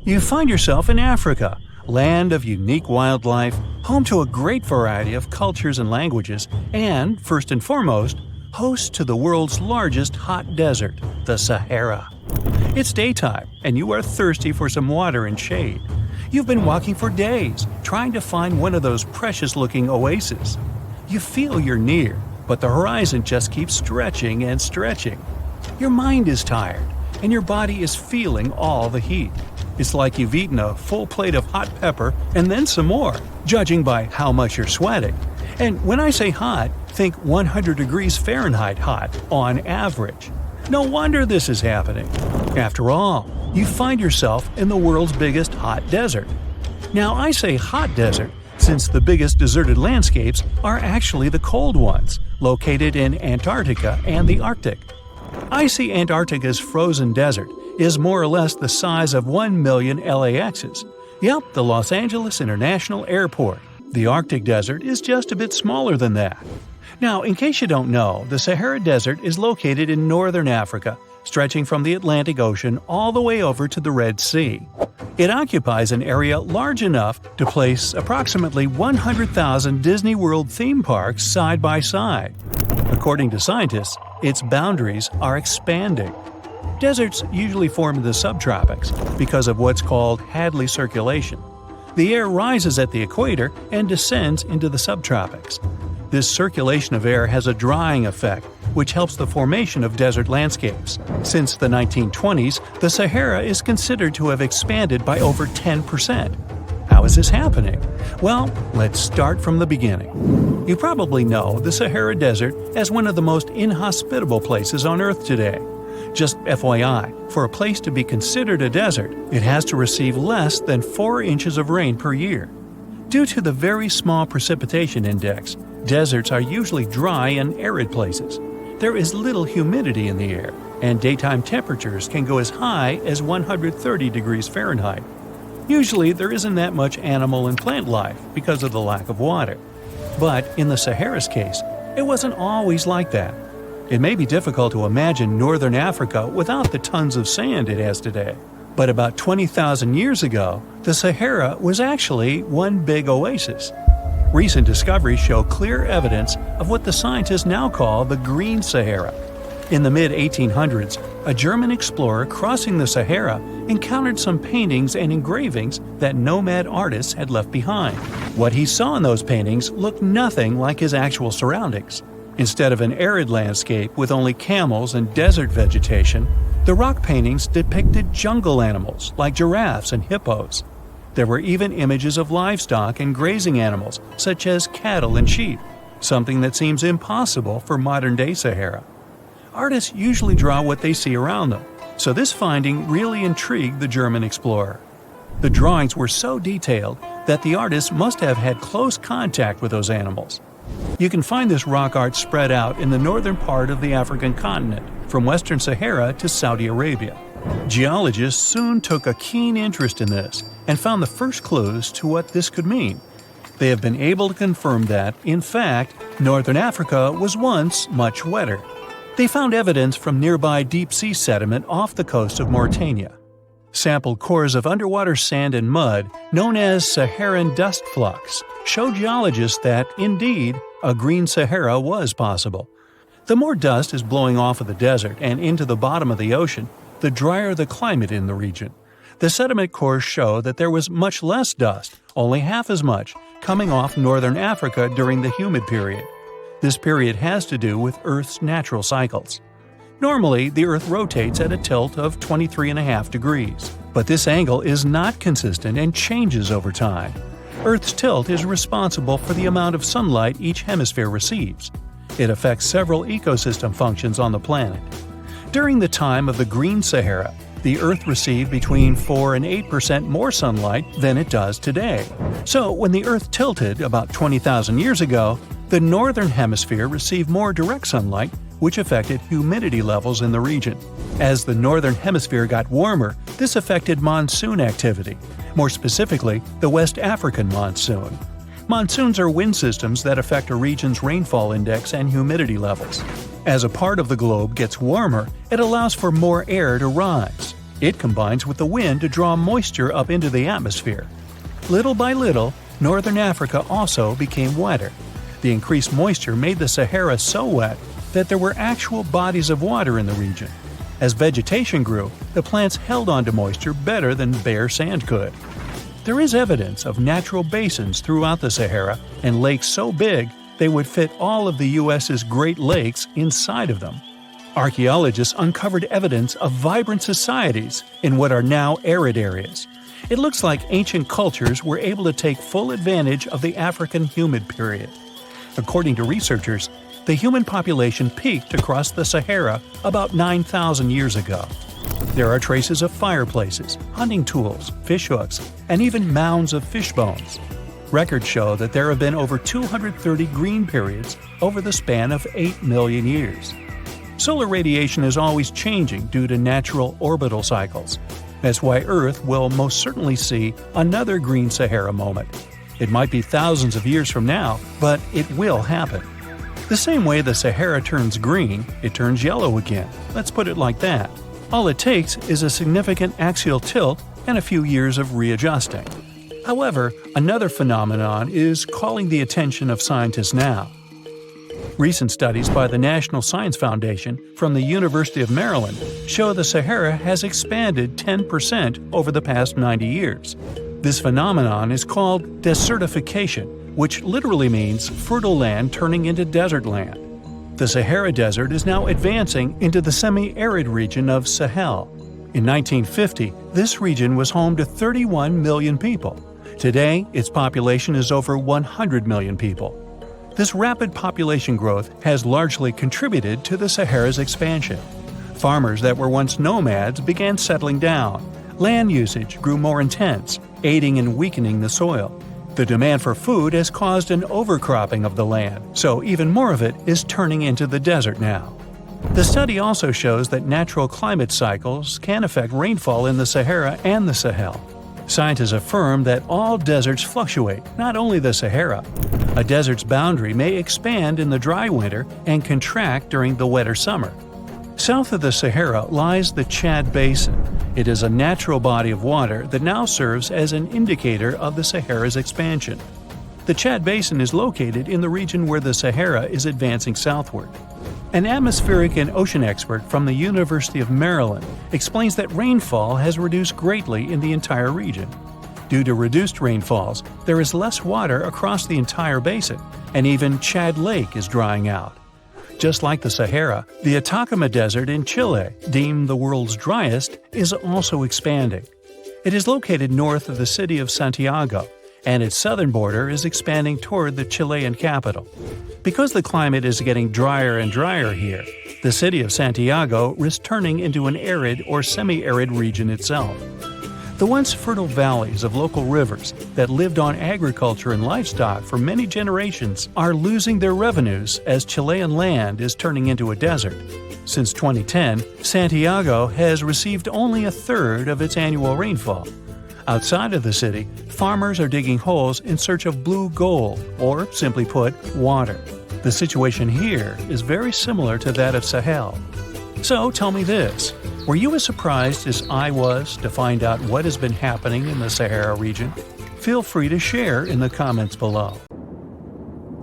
You find yourself in Africa, land of unique wildlife, home to a great variety of cultures and languages, and, first and foremost, host to the world's largest hot desert, the Sahara. It's daytime, and you are thirsty for some water and shade. You've been walking for days, trying to find one of those precious-looking oases. You feel you're near, but the horizon just keeps stretching and stretching. Your mind is tired, and your body is feeling all the heat. It's like you've eaten a full plate of hot pepper and then some more, judging by how much you're sweating. And when I say hot, think 100 degrees Fahrenheit hot, on average. No wonder this is happening. After all, you find yourself in the world's biggest hot desert. Now I say hot desert since the biggest deserted landscapes are actually the cold ones, located in Antarctica and the Arctic. I see Antarctica's frozen desert is more or less the size of 1 million LAXs. Yep, the Los Angeles International Airport. The Arctic desert is just a bit smaller than that. Now, in case you don't know, the Sahara Desert is located in northern Africa, stretching from the Atlantic Ocean all the way over to the Red Sea. It occupies an area large enough to place approximately 100,000 Disney World theme parks side by side. According to scientists, its boundaries are expanding. Deserts usually form in the subtropics because of what's called Hadley circulation. The air rises at the equator and descends into the subtropics. This circulation of air has a drying effect, which helps the formation of desert landscapes. Since the 1920s, the Sahara is considered to have expanded by over 10%. How is this happening? Well, let's start from the beginning. You probably know the Sahara Desert as one of the most inhospitable places on Earth today. Just FYI, for a place to be considered a desert, it has to receive less than 4 inches of rain per year. Due to the very small precipitation index, deserts are usually dry and arid places. There is little humidity in the air, and daytime temperatures can go as high as 130 degrees Fahrenheit. Usually, there isn't that much animal and plant life because of the lack of water. But in the Sahara's case, it wasn't always like that. It may be difficult to imagine northern Africa without the tons of sand it has today. But about 20,000 years ago, the Sahara was actually one big oasis. Recent discoveries show clear evidence of what the scientists now call the Green Sahara. In the mid-1800s, a German explorer crossing the Sahara encountered some paintings and engravings that nomad artists had left behind. What he saw in those paintings looked nothing like his actual surroundings. Instead of an arid landscape with only camels and desert vegetation, the rock paintings depicted jungle animals like giraffes and hippos. There were even images of livestock and grazing animals such as cattle and sheep, something that seems impossible for modern-day Sahara. Artists usually draw what they see around them, so this finding really intrigued the German explorer. The drawings were so detailed that the artists must have had close contact with those animals. You can find this rock art spread out in the northern part of the African continent, from western Sahara to Saudi Arabia. Geologists soon took a keen interest in this and found the first clues to what this could mean. They have been able to confirm that, in fact, northern Africa was once much wetter. They found evidence from nearby deep-sea sediment off the coast of Mauritania. Sampled cores of underwater sand and mud, known as Saharan dust flux, show geologists that, indeed, a green Sahara was possible. The more dust is blowing off of the desert and into the bottom of the ocean, the drier the climate in the region. The sediment cores show that there was much less dust, only half as much, coming off northern Africa during the humid period. This period has to do with Earth's natural cycles. Normally, the Earth rotates at a tilt of 23.5 degrees, but this angle is not consistent and changes over time. Earth's tilt is responsible for the amount of sunlight each hemisphere receives. It affects several ecosystem functions on the planet. During the time of the Green Sahara, the Earth received between 4 and 8% more sunlight than it does today. So when the Earth tilted about 20,000 years ago, the northern hemisphere received more direct sunlight, which affected humidity levels in the region. As the northern hemisphere got warmer, this affected monsoon activity, more specifically the West African monsoon. Monsoons are wind systems that affect a region's rainfall index and humidity levels. As a part of the globe gets warmer, it allows for more air to rise. It combines with the wind to draw moisture up into the atmosphere. Little by little, northern Africa also became wetter. The increased moisture made the Sahara so wet that there were actual bodies of water in the region. As vegetation grew, the plants held onto moisture better than bare sand could. There is evidence of natural basins throughout the Sahara and lakes so big they would fit all of the U.S.'s Great Lakes inside of them. Archaeologists uncovered evidence of vibrant societies in what are now arid areas. It looks like ancient cultures were able to take full advantage of the African humid period. According to researchers, the human population peaked across the Sahara about 9,000 years ago. There are traces of fireplaces, hunting tools, fishhooks, and even mounds of fish bones. Records show that there have been over 230 green periods over the span of 8 million years. Solar radiation is always changing due to natural orbital cycles. That's why Earth will most certainly see another green Sahara moment. It might be thousands of years from now, but it will happen. The same way the Sahara turns green, it turns yellow again. Let's put it like that. All it takes is a significant axial tilt and a few years of readjusting. However, another phenomenon is calling the attention of scientists now. Recent studies by the National Science Foundation from the University of Maryland show the Sahara has expanded 10% over the past 90 years. This phenomenon is called desertification, which literally means fertile land turning into desert land. The Sahara Desert is now advancing into the semi-arid region of Sahel. In 1950, this region was home to 31 million people. Today, its population is over 100 million people. This rapid population growth has largely contributed to the Sahara's expansion. Farmers that were once nomads began settling down. Land usage grew more intense, aiding in weakening the soil. The demand for food has caused an overcropping of the land, so even more of it is turning into the desert now. The study also shows that natural climate cycles can affect rainfall in the Sahara and the Sahel. Scientists affirm that all deserts fluctuate, not only the Sahara. A desert's boundary may expand in the dry winter and contract during the wetter summer. South of the Sahara lies the Chad Basin. It is a natural body of water that now serves as an indicator of the Sahara's expansion. The Chad Basin is located in the region where the Sahara is advancing southward. An atmospheric and ocean expert from the University of Maryland explains that rainfall has reduced greatly in the entire region. Due to reduced rainfalls, there is less water across the entire basin, and even Chad Lake is drying out. Just like the Sahara, the Atacama Desert in Chile, deemed the world's driest, is also expanding. It is located north of the city of Santiago, and its southern border is expanding toward the Chilean capital. Because the climate is getting drier and drier here, the city of Santiago risks turning into an arid or semi-arid region itself. The once fertile valleys of local rivers that lived on agriculture and livestock for many generations are losing their revenues as Chilean land is turning into a desert. Since 2010, Santiago has received only a third of its annual rainfall. Outside of the city, farmers are digging holes in search of blue gold, or simply put, water. The situation here is very similar to that of Sahel. So tell me this, were you as surprised as I was to find out what has been happening in the Sahara region? Feel free to share in the comments below.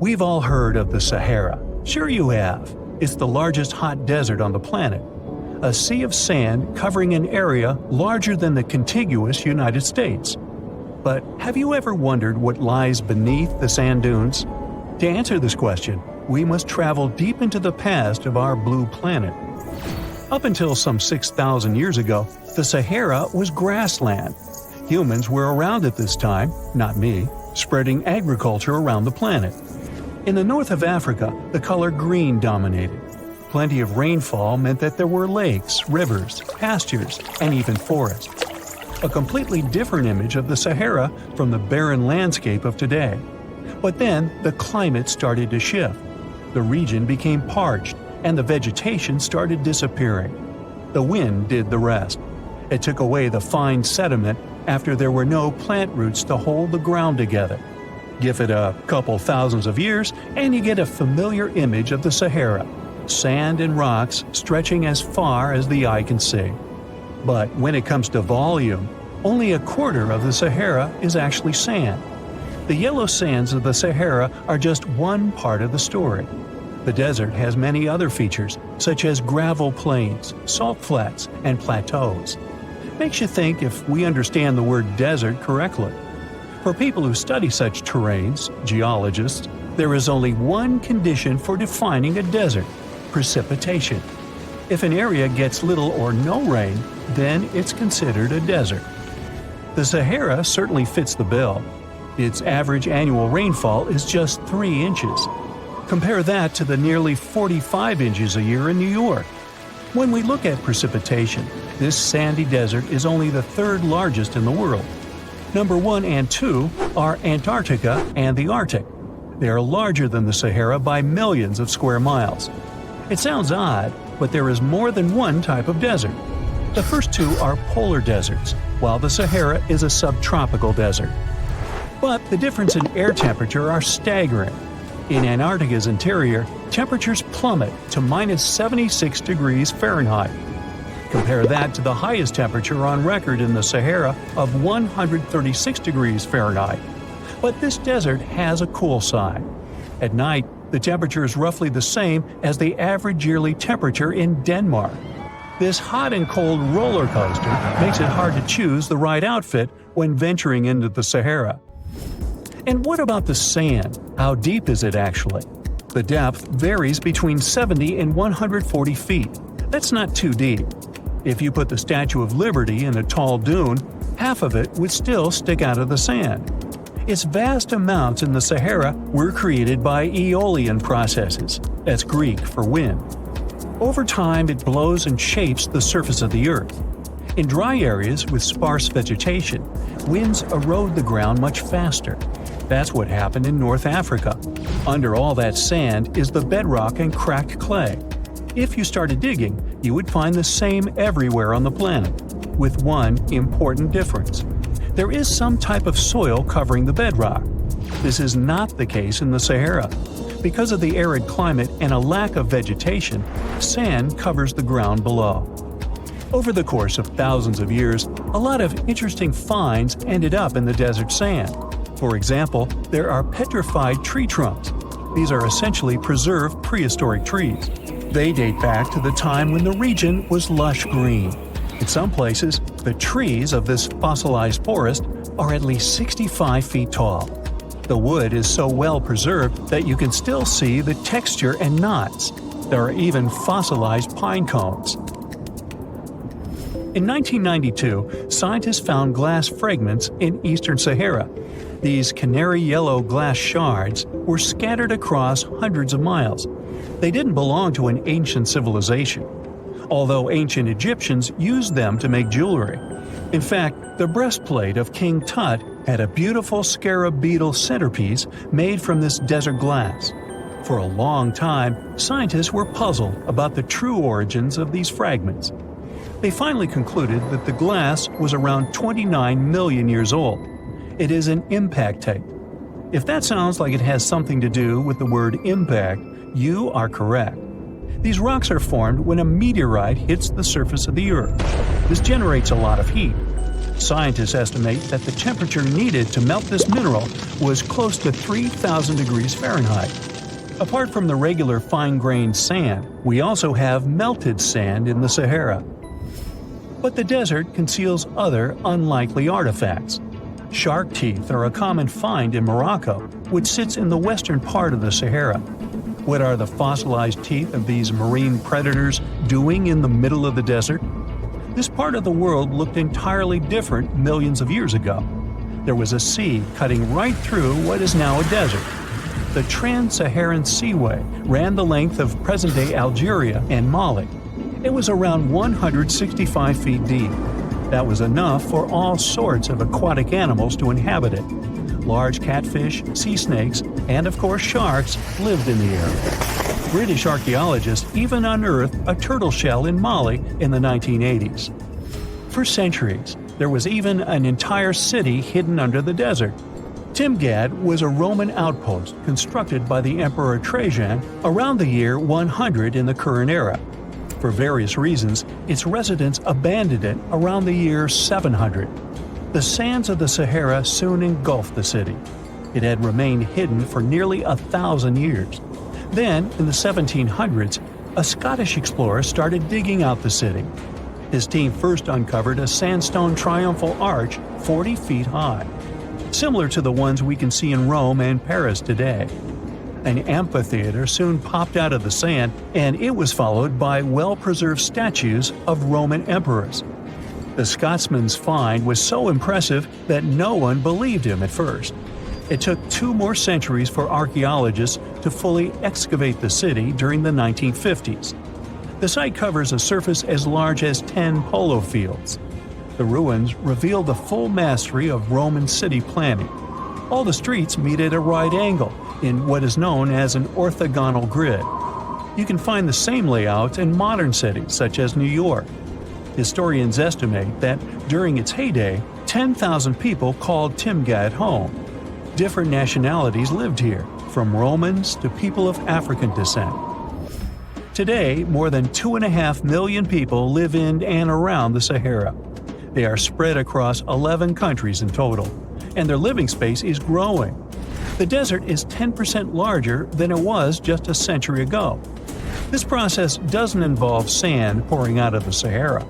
We've all heard of the Sahara. Sure you have. It's the largest hot desert on the planet. A sea of sand covering an area larger than the contiguous United States. But have you ever wondered what lies beneath the sand dunes? To answer this question, we must travel deep into the past of our blue planet. Up until some 6,000 years ago, the Sahara was grassland. Humans were around at this time, not me, spreading agriculture around the planet. In the north of Africa, the color green dominated. Plenty of rainfall meant that there were lakes, rivers, pastures, and even forests. A completely different image of the Sahara from the barren landscape of today. But then, the climate started to shift. The region became parched, and the vegetation started disappearing. The wind did the rest. It took away the fine sediment after there were no plant roots to hold the ground together. Give it a couple thousands of years, and you get a familiar image of the Sahara. Sand and rocks stretching as far as the eye can see. But when it comes to volume, only a quarter of the Sahara is actually sand. The yellow sands of the Sahara are just one part of the story. The desert has many other features, such as gravel plains, salt flats, and plateaus. Makes you think if we understand the word desert correctly. For people who study such terrains, geologists, there is only one condition for defining a desert: precipitation. If an area gets little or no rain, then it's considered a desert. The Sahara certainly fits the bill. Its average annual rainfall is just 3 inches. Compare that to the nearly 45 inches a year in New York. When we look at precipitation, this sandy desert is only the third largest in the world. Number 1 and 2 are Antarctica and the Arctic. They are larger than the Sahara by millions of square miles. It sounds odd, but there is more than one type of desert. The first two are polar deserts, while the Sahara is a subtropical desert. But the difference in air temperature are staggering. In Antarctica's interior, temperatures plummet to minus 76 degrees Fahrenheit. Compare that to the highest temperature on record in the Sahara of 136 degrees Fahrenheit. But this desert has a cool side. At night, the temperature is roughly the same as the average yearly temperature in Denmark. This hot and cold roller coaster makes it hard to choose the right outfit when venturing into the Sahara. And what about the sand? How deep is it actually? The depth varies between 70 and 140 feet. That's not too deep. If you put the Statue of Liberty in a tall dune, half of it would still stick out of the sand. Its vast amounts in the Sahara were created by aeolian processes. That's Greek for wind. Over time, it blows and shapes the surface of the earth. In dry areas with sparse vegetation, winds erode the ground much faster. That's what happened in North Africa. Under all that sand is the bedrock and cracked clay. If you started digging, you would find the same everywhere on the planet, with one important difference. There is some type of soil covering the bedrock. This is not the case in the Sahara. Because of the arid climate and a lack of vegetation, sand covers the ground below. Over the course of thousands of years, a lot of interesting finds ended up in the desert sand. For example, there are petrified tree trunks. These are essentially preserved prehistoric trees. They date back to the time when the region was lush green. In some places, the trees of this fossilized forest are at least 65 feet tall. The wood is so well preserved that you can still see the texture and knots. There are even fossilized pine cones. In 1992, scientists found glass fragments in eastern Sahara. These canary yellow glass shards were scattered across hundreds of miles. They didn't belong to an ancient civilization, although ancient Egyptians used them to make jewelry. In fact, the breastplate of King Tut had a beautiful scarab beetle centerpiece made from this desert glass. For a long time, scientists were puzzled about the true origins of these fragments. They finally concluded that the glass was around 29 million years old. It is an impact tape. If that sounds like it has something to do with the word impact, you are correct. These rocks are formed when a meteorite hits the surface of the Earth. This generates a lot of heat. Scientists estimate that the temperature needed to melt this mineral was close to 3,000 degrees Fahrenheit. Apart from the regular fine-grained sand, we also have melted sand in the Sahara. But the desert conceals other unlikely artifacts. Shark teeth are a common find in Morocco, which sits in the western part of the Sahara. What are the fossilized teeth of these marine predators doing in the middle of the desert? This part of the world looked entirely different millions of years ago. There was a sea cutting right through what is now a desert. The Trans-Saharan Seaway ran the length of present-day Algeria and Mali. It was around 165 feet deep. That was enough for all sorts of aquatic animals to inhabit it. Large catfish, sea snakes, and of course sharks lived in the area. British archaeologists even unearthed a turtle shell in Mali in the 1980s. For centuries, there was even an entire city hidden under the desert. Timgad was a Roman outpost constructed by the Emperor Trajan around the year 100 in the current era. For various reasons, its residents abandoned it around the year 700. The sands of the Sahara soon engulfed the city. It had remained hidden for nearly 1,000 years. Then, in the 1700s, a Scottish explorer started digging out the city. His team first uncovered a sandstone triumphal arch 40 feet high, similar to the ones we can see in Rome and Paris today. An amphitheater soon popped out of the sand, and it was followed by well-preserved statues of Roman emperors. The Scotsman's find was so impressive that no one believed him at first. It took 2 more centuries for archaeologists to fully excavate the city during the 1950s. The site covers a surface as large as 10 polo fields. The ruins reveal the full mastery of Roman city planning. All the streets meet at a right angle in what is known as an orthogonal grid. You can find the same layout in modern cities such as New York. Historians estimate that during its heyday, 10,000 people called Timgad home. Different nationalities lived here, from Romans to people of African descent. Today, more than 2.5 million people live in and around the Sahara. They are spread across 11 countries in total, and their living space is growing. The desert is 10% larger than it was just a century ago. This process doesn't involve sand pouring out of the Sahara.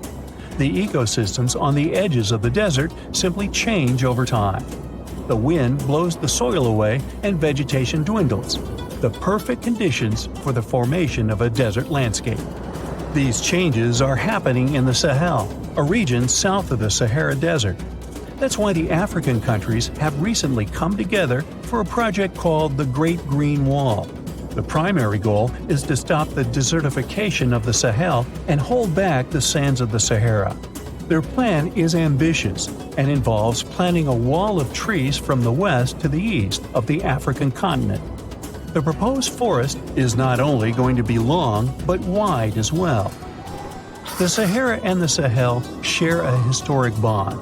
The ecosystems on the edges of the desert simply change over time. The wind blows the soil away and vegetation dwindles, the perfect conditions for the formation of a desert landscape. These changes are happening in the Sahel, a region south of the Sahara Desert. That's why the African countries have recently come together for a project called the Great Green Wall. The primary goal is to stop the desertification of the Sahel and hold back the sands of the Sahara. Their plan is ambitious and involves planting a wall of trees from the west to the east of the African continent. The proposed forest is not only going to be long, but wide as well. The Sahara and the Sahel share a historic bond.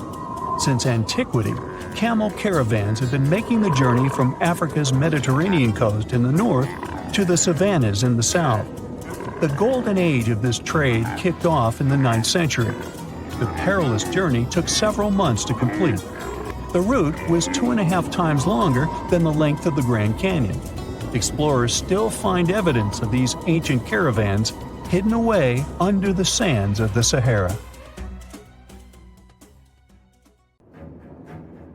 Since antiquity, camel caravans have been making the journey from Africa's Mediterranean coast in the north to the savannas in the south. The golden age of this trade kicked off in the 9th century. The perilous journey took several months to complete. The route was 2.5 times longer than the length of the Grand Canyon. Explorers still find evidence of these ancient caravans hidden away under the sands of the Sahara.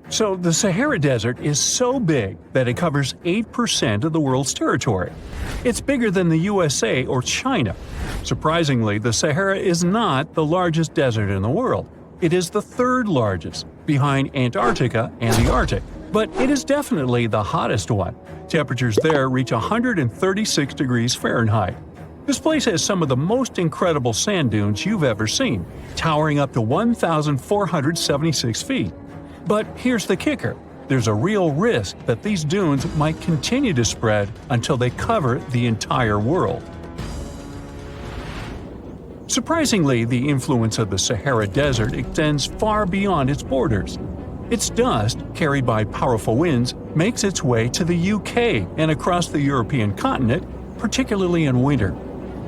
So the Sahara Desert is so big that it covers 8% of the world's territory. It's bigger than the USA or China. Surprisingly, the Sahara is not the largest desert in the world. It is the 3rd largest, behind Antarctica and the Arctic. But it is definitely the hottest one. Temperatures there reach 136 degrees Fahrenheit. This place has some of the most incredible sand dunes you've ever seen, towering up to 1,476 feet. But here's the kicker. There's a real risk that these dunes might continue to spread until they cover the entire world. Surprisingly, the influence of the Sahara Desert extends far beyond its borders. Its dust, carried by powerful winds, makes its way to the UK and across the European continent, particularly in winter.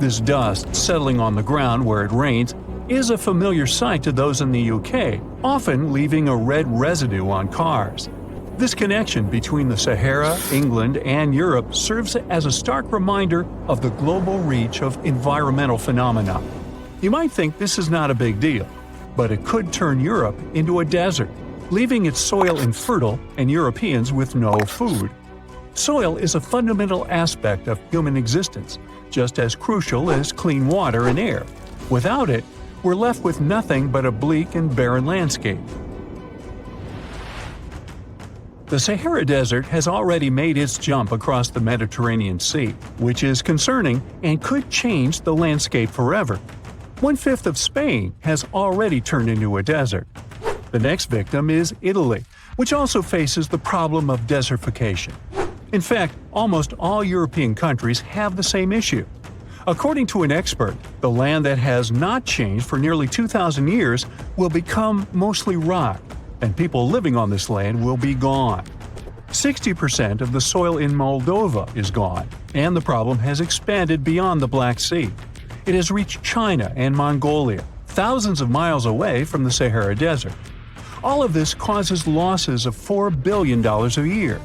This dust, settling on the ground where it rains, is a familiar sight to those in the UK, often leaving a red residue on cars. This connection between the Sahara, England, and Europe serves as a stark reminder of the global reach of environmental phenomena. You might think this is not a big deal, but it could turn Europe into a desert, leaving its soil infertile and Europeans with no food. Soil is a fundamental aspect of human existence, just as crucial as clean water and air. Without it, we're left with nothing but a bleak and barren landscape. The Sahara Desert has already made its jump across the Mediterranean Sea, which is concerning and could change the landscape forever. 1/5 of Spain has already turned into a desert. The next victim is Italy, which also faces the problem of desertification. In fact, almost all European countries have the same issue. According to an expert, the land that has not changed for nearly 2,000 years will become mostly rock, and people living on this land will be gone. 60% of the soil in Moldova is gone, and the problem has expanded beyond the Black Sea. It has reached China and Mongolia, thousands of miles away from the Sahara Desert. All of this causes losses of $4 billion a year.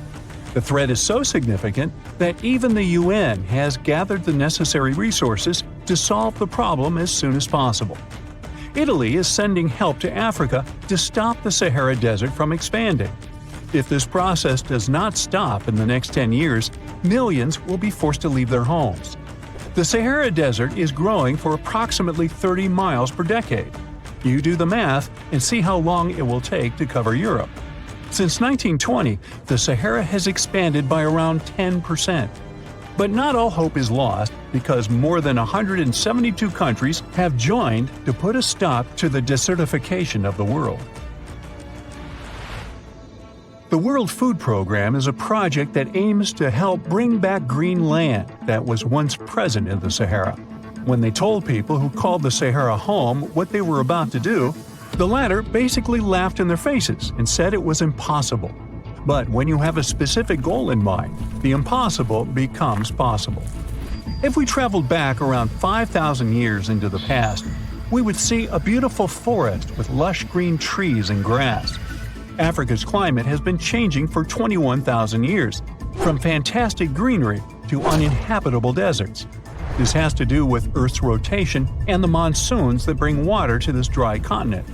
The threat is so significant that even the UN has gathered the necessary resources to solve the problem as soon as possible. Italy is sending help to Africa to stop the Sahara Desert from expanding. If this process does not stop in the next 10 years, millions will be forced to leave their homes. The Sahara Desert is growing for approximately 30 miles per decade. You do the math and see how long it will take to cover Europe. Since 1920, the Sahara has expanded by around 10%. But not all hope is lost because more than 172 countries have joined to put a stop to the desertification of the world. The World Food Program is a project that aims to help bring back green land that was once present in the Sahara. When they told people who called the Sahara home what they were about to do, the latter basically laughed in their faces and said it was impossible. But when you have a specific goal in mind, the impossible becomes possible. If we traveled back around 5,000 years into the past, we would see a beautiful forest with lush green trees and grass. Africa's climate has been changing for 21,000 years, from fantastic greenery to uninhabitable deserts. This has to do with Earth's rotation and the monsoons that bring water to this dry continent.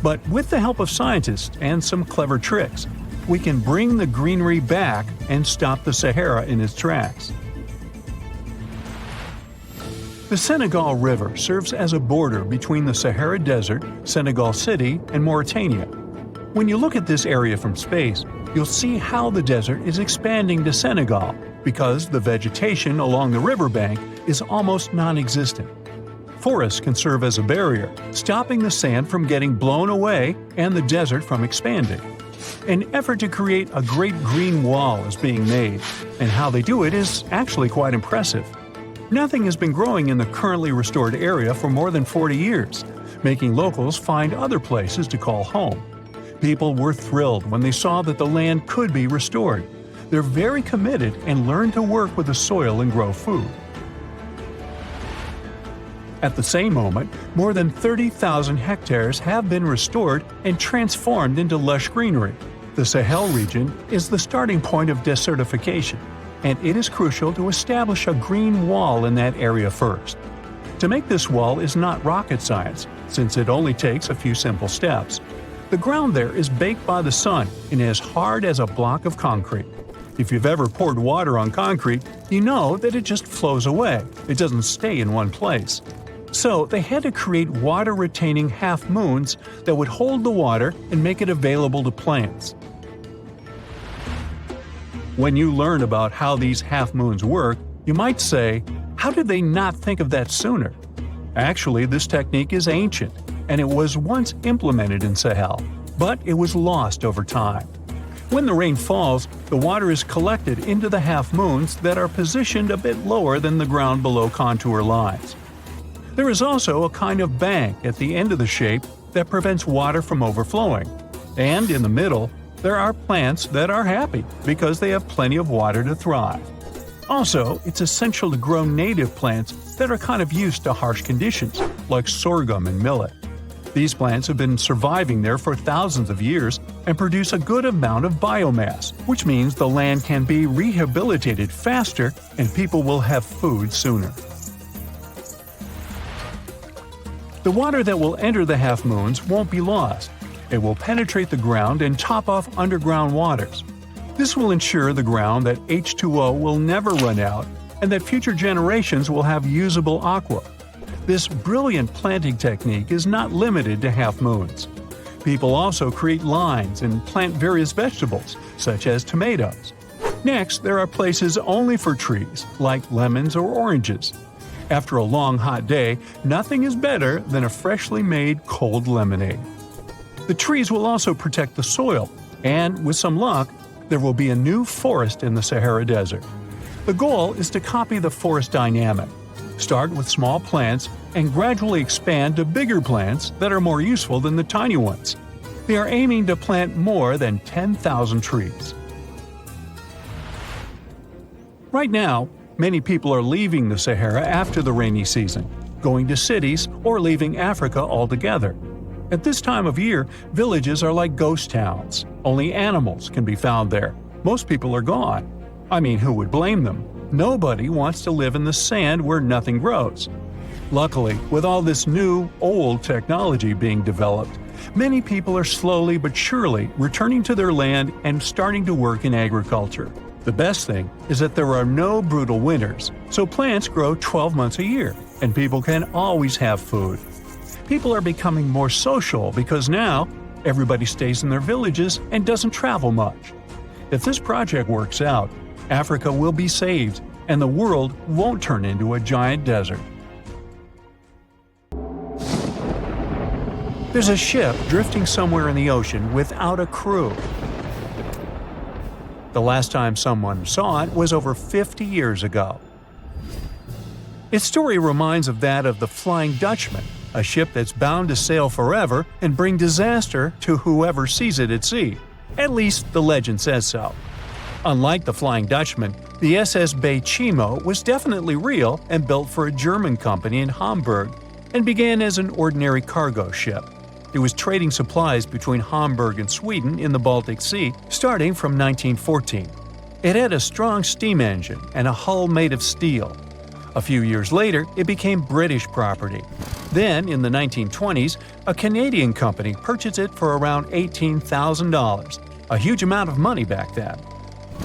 But with the help of scientists and some clever tricks, we can bring the greenery back and stop the Sahara in its tracks. The Senegal River serves as a border between the Sahara Desert, Senegal City, and Mauritania. When you look at this area from space, you'll see how the desert is expanding to Senegal because the vegetation along the riverbank is almost non-existent. Forests can serve as a barrier, stopping the sand from getting blown away and the desert from expanding. An effort to create a great green wall is being made, and how they do it is actually quite impressive. Nothing has been growing in the currently restored area for more than 40 years, making locals find other places to call home. People were thrilled when they saw that the land could be restored. They're very committed and learn to work with the soil and grow food. At the same moment, more than 30,000 hectares have been restored and transformed into lush greenery. The Sahel region is the starting point of desertification, and it is crucial to establish a green wall in that area first. To make this wall is not rocket science, since it only takes a few simple steps. The ground there is baked by the sun and is hard as a block of concrete. If you've ever poured water on concrete, you know that it just flows away. It doesn't stay in one place. So they had to create water-retaining half-moons that would hold the water and make it available to plants. When you learn about how these half-moons work, you might say, how did they not think of that sooner? Actually, this technique is ancient, and it was once implemented in Sahel, but it was lost over time. When the rain falls, the water is collected into the half-moons that are positioned a bit lower than the ground below contour lines. There is also a kind of bank at the end of the shape that prevents water from overflowing. And in the middle, there are plants that are happy because they have plenty of water to thrive. Also, it's essential to grow native plants that are kind of used to harsh conditions, like sorghum and millet. These plants have been surviving there for thousands of years and produce a good amount of biomass, which means the land can be rehabilitated faster and people will have food sooner. The water that will enter the half-moons won't be lost. It will penetrate the ground and top off underground waters. This will ensure the ground that H2O will never run out and that future generations will have usable aqua. This brilliant planting technique is not limited to half-moons. People also create lines and plant various vegetables, such as tomatoes. Next, there are places only for trees, like lemons or oranges. After a long hot day, nothing is better than a freshly made cold lemonade. The trees will also protect the soil, and with some luck, there will be a new forest in the Sahara Desert. The goal is to copy the forest dynamic. Start with small plants and gradually expand to bigger plants that are more useful than the tiny ones. They are aiming to plant more than 10,000 trees. Right now, many people are leaving the Sahara after the rainy season. going to cities, or leaving Africa altogether. At this time of year, villages are like ghost towns. Only animals can be found there. Most people are gone. I mean, who would blame them? Nobody wants to live in the sand where nothing grows. Luckily, with all this new, old technology being developed, many people are slowly but surely returning to their land and starting to work in agriculture. The best thing is that there are no brutal winters, so plants grow 12 months a year, and people can always have food. People are becoming more social because now everybody stays in their villages and doesn't travel much. If this project works out, Africa will be saved, and the world won't turn into a giant desert. There's a ship drifting somewhere in the ocean without a crew. The last time someone saw it was over 50 years ago. Its story reminds of that of the Flying Dutchman, a ship that's bound to sail forever and bring disaster to whoever sees it at sea. At least the legend says so. Unlike the Flying Dutchman, the SS Bay Chimo was definitely real and built for a German company in Hamburg and began as an ordinary cargo ship. It was trading supplies between Hamburg and Sweden in the Baltic Sea starting from 1914. It had a strong steam engine and a hull made of steel. A few years later, it became British property. Then, in the 1920s, a Canadian company purchased it for around $18,000, a huge amount of money back then.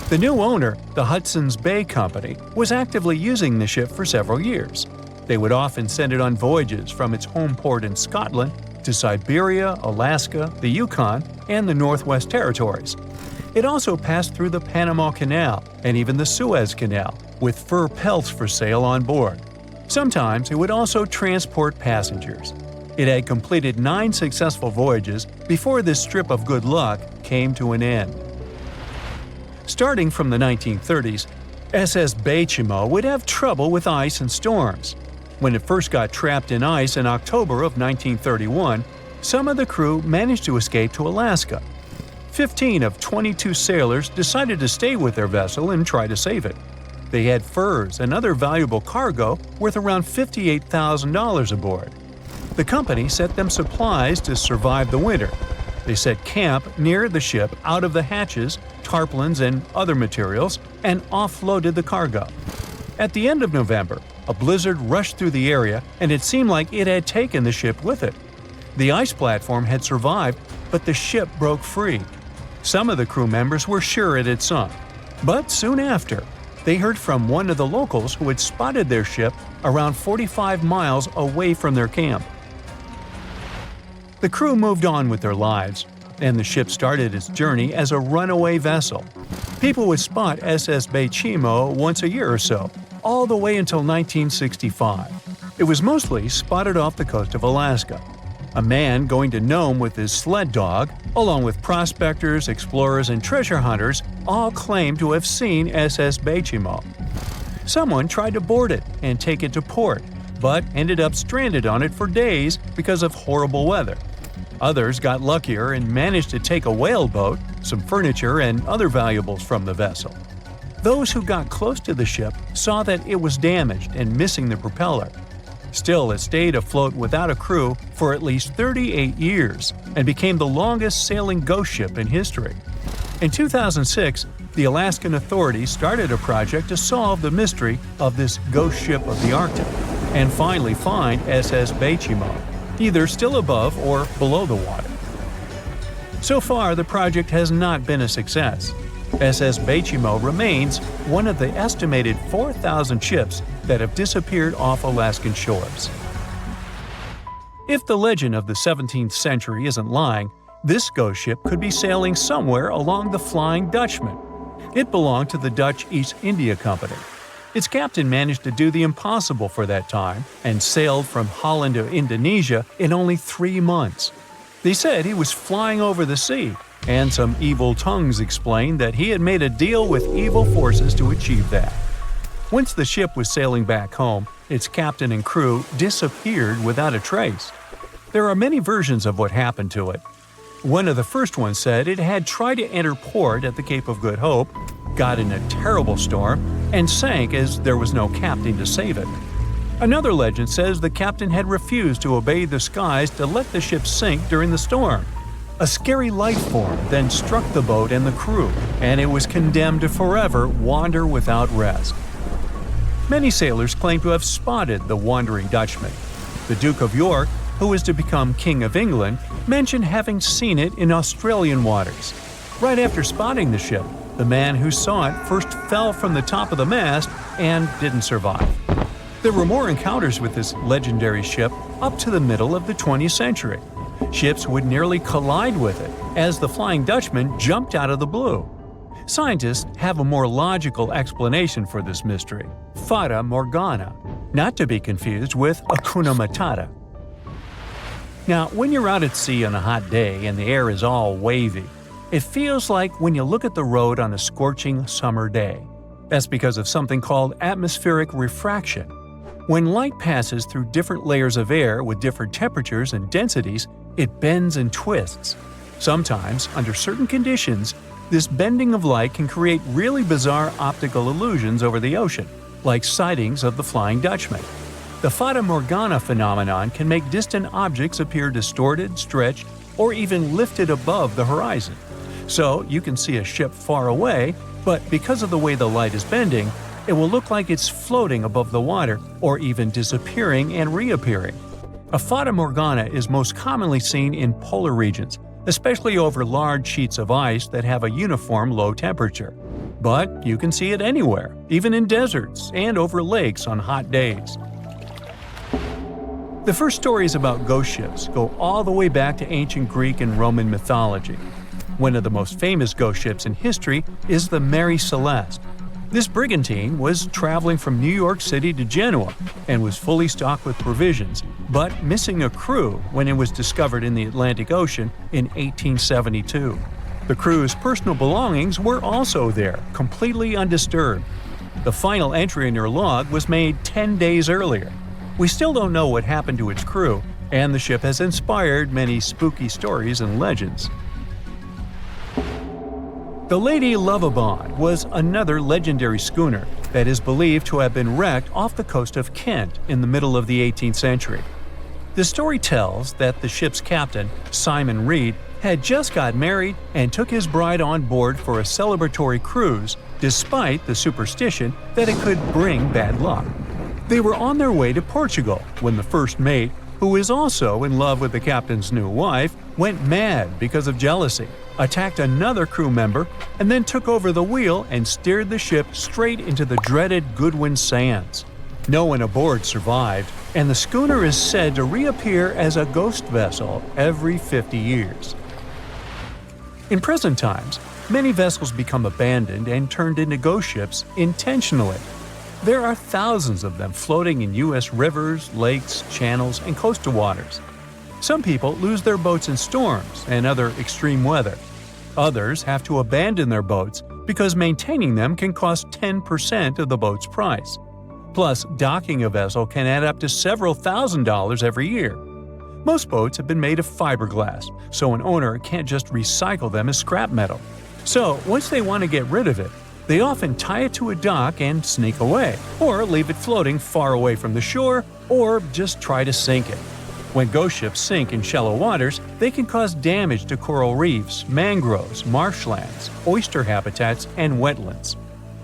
The new owner, the Hudson's Bay Company, was actively using the ship for several years. They would often send it on voyages from its home port in Scotland to Siberia, Alaska, the Yukon, and the Northwest Territories. It also passed through the Panama Canal and even the Suez Canal, with fur pelts for sale on board. Sometimes it would also transport passengers. It had completed 9 successful voyages before this strip of good luck came to an end. Starting from the 1930s, SS Bay Chimo would have trouble with ice and storms. When it first got trapped in ice in October of 1931, some of the crew managed to escape to Alaska. 15 of 22 sailors decided to stay with their vessel and try to save it. They had furs and other valuable cargo worth around $58,000 aboard. The company sent them supplies to survive the winter. They set camp near the ship out of the hatches, tarpaulins, and other materials, and offloaded the cargo. At the end of November, a blizzard rushed through the area, and it seemed like it had taken the ship with it. The ice platform had survived, but the ship broke free. Some of the crew members were sure it had sunk. But soon after, they heard from one of the locals who had spotted their ship around 45 miles away from their camp. The crew moved on with their lives, and the ship started its journey as a runaway vessel. People would spot SS Bay Chimo once a year or so, all the way until 1965. It was mostly spotted off the coast of Alaska. A man going to Nome with his sled dog, along with prospectors, explorers, and treasure hunters, all claimed to have seen SS Bay Chimo. Someone tried to board it and take it to port, but ended up stranded on it for days because of horrible weather. Others got luckier and managed to take a whaleboat, some furniture, and other valuables from the vessel. Those who got close to the ship saw that it was damaged and missing the propeller. Still, it stayed afloat without a crew for at least 38 years and became the longest sailing ghost ship in history. In 2006, the Alaskan authorities started a project to solve the mystery of this ghost ship of the Arctic and finally find SS Bay Chimo, either still above or below the water. So far, the project has not been a success. SS Bay Chimo remains one of the estimated 4,000 ships that have disappeared off Alaskan shores. If the legend of the 17th century isn't lying, this ghost ship could be sailing somewhere along the Flying Dutchman. It belonged to the Dutch East India Company. Its captain managed to do the impossible for that time and sailed from Holland to Indonesia in only 3 months. They said he was flying over the sea, and some evil tongues explained that he had made a deal with evil forces to achieve that. Once the ship was sailing back home, its captain and crew disappeared without a trace. There are many versions of what happened to it. One of the first ones said it had tried to enter port at the Cape of Good Hope, got in a terrible storm, and sank as there was no captain to save it. Another legend says the captain had refused to obey the skies to let the ship sink during the storm. A scary life form then struck the boat and the crew, and it was condemned to forever wander without rest. Many sailors claim to have spotted the wandering Dutchman. The Duke of York, who was to become King of England, mentioned having seen it in Australian waters. Right after spotting the ship, the man who saw it first fell from the top of the mast and didn't survive. There were more encounters with this legendary ship up to the middle of the 20th century. Ships would nearly collide with it as the Flying Dutchman jumped out of the blue. Scientists have a more logical explanation for this mystery: Fata Morgana, not to be confused with Hakuna Matata. Now, when you're out at sea on a hot day and the air is all wavy, it feels like when you look at the road on a scorching summer day. That's because of something called atmospheric refraction. When light passes through different layers of air with different temperatures and densities, it bends and twists. Sometimes, under certain conditions, this bending of light can create really bizarre optical illusions over the ocean, like sightings of the Flying Dutchman. The Fata Morgana phenomenon can make distant objects appear distorted, stretched, or even lifted above the horizon. So you can see a ship far away, but because of the way the light is bending, it will look like it's floating above the water or even disappearing and reappearing. A Fata Morgana is most commonly seen in polar regions, especially over large sheets of ice that have a uniform low temperature. But you can see it anywhere, even in deserts and over lakes on hot days. The first stories about ghost ships go all the way back to ancient Greek and Roman mythology. One of the most famous ghost ships in history is the Mary Celeste. This brigantine was traveling from New York City to Genoa and was fully stocked with provisions, but missing a crew when it was discovered in the Atlantic Ocean in 1872. The crew's personal belongings were also there, completely undisturbed. The final entry in her log was made 10 days earlier. We still don't know what happened to its crew, and the ship has inspired many spooky stories and legends. The Lady Lovibond was another legendary schooner that is believed to have been wrecked off the coast of Kent in the middle of the 18th century. The story tells that the ship's captain, Simon Reed, had just got married and took his bride on board for a celebratory cruise, despite the superstition that it could bring bad luck. They were on their way to Portugal when the first mate, who is also in love with the captain's new wife, went mad because of jealousy, attacked another crew member, and then took over the wheel and steered the ship straight into the dreaded Goodwin Sands. No one aboard survived, and the schooner is said to reappear as a ghost vessel every 50 years. In present times, many vessels become abandoned and turned into ghost ships intentionally. There are thousands of them floating in U.S. rivers, lakes, channels, and coastal waters. Some people lose their boats in storms and other extreme weather. Others have to abandon their boats because maintaining them can cost 10% of the boat's price. Plus, docking a vessel can add up to several $1,000s every year. Most boats have been made of fiberglass, so an owner can't just recycle them as scrap metal. So, once they want to get rid of it, they often tie it to a dock and sneak away, or leave it floating far away from the shore, or just try to sink it. When ghost ships sink in shallow waters, they can cause damage to coral reefs, mangroves, marshlands, oyster habitats, and wetlands.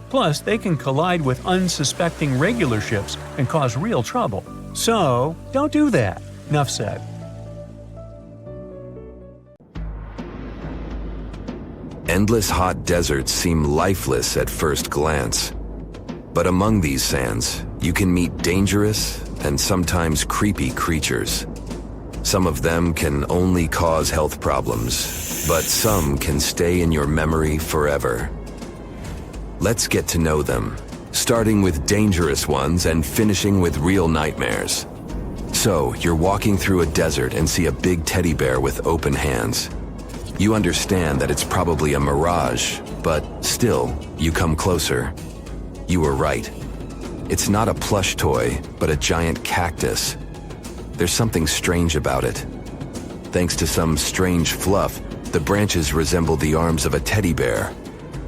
Plus, they can collide with unsuspecting regular ships and cause real trouble. So, don't do that. Enough said. Endless hot deserts seem lifeless at first glance. But among these sands, you can meet dangerous and sometimes creepy creatures. Some of them can only cause health problems, but some can stay in your memory forever. Let's get to know them, starting with dangerous ones and finishing with real nightmares. So, you're walking through a desert and see a big teddy bear with open hands. You understand that it's probably a mirage, but still, you come closer. You were right. It's not a plush toy, but a giant cactus. There's something strange about it. Thanks to some strange fluff, the branches resemble the arms of a teddy bear.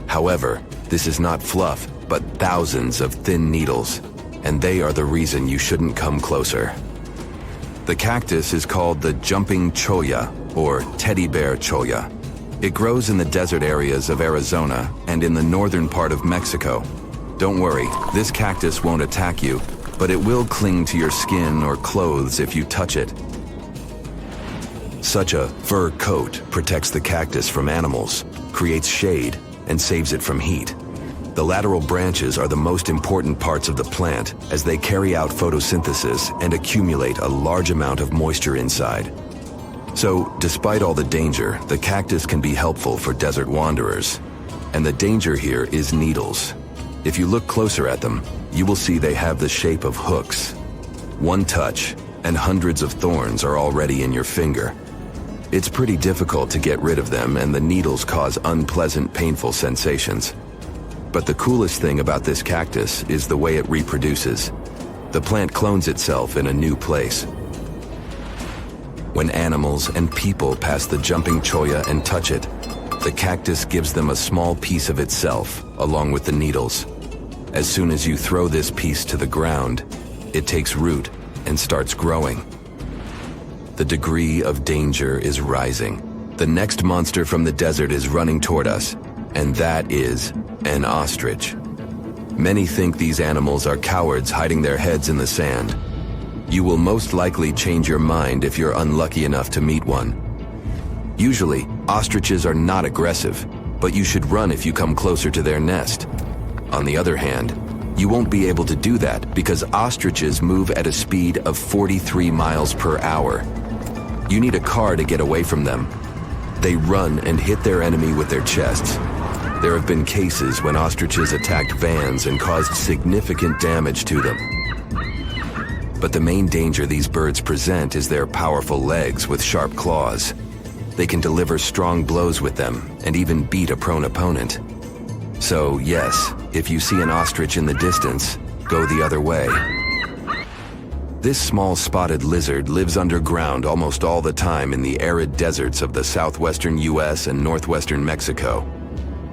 However, this is not fluff, but thousands of thin needles. and they are the reason you shouldn't come closer. The cactus is called the jumping cholla, or teddy bear cholla. It grows in the desert areas of Arizona and in the northern part of Mexico. Don't worry, this cactus won't attack you, but it will cling to your skin or clothes if you touch it. Such a fur coat protects the cactus from animals, creates shade, and saves it from heat. The lateral branches are the most important parts of the plant as they carry out photosynthesis and accumulate a large amount of moisture inside. So, despite all the danger, the cactus can be helpful for desert wanderers. And the danger here is needles. If you look closer at them, you will see they have the shape of hooks. One touch, and hundreds of thorns are already in your finger. It's pretty difficult to get rid of them, and the needles cause unpleasant, painful sensations. But the coolest thing about this cactus is the way it reproduces. The plant clones itself in a new place. When animals and people pass the jumping cholla and touch it, the cactus gives them a small piece of itself, along with the needles. As soon as you throw this piece to the ground, it takes root and starts growing. The degree of danger is rising. The next monster from the desert is running toward us, and that is an ostrich. Many think these animals are cowards hiding their heads in the sand. You will most likely change your mind if you're unlucky enough to meet one. Usually, ostriches are not aggressive, but you should run if you come closer to their nest. On the other hand, you won't be able to do that because ostriches move at a speed of 43 miles per hour. You need a car to get away from them. They run and hit their enemy with their chests. There have been cases when ostriches attacked vans and caused significant damage to them. But the main danger these birds present is their powerful legs with sharp claws. They can deliver strong blows with them and even beat a prone opponent. So yes, if you see an ostrich in the distance, go the other way. This small spotted lizard lives underground almost all the time in the arid deserts of the southwestern US and northwestern Mexico.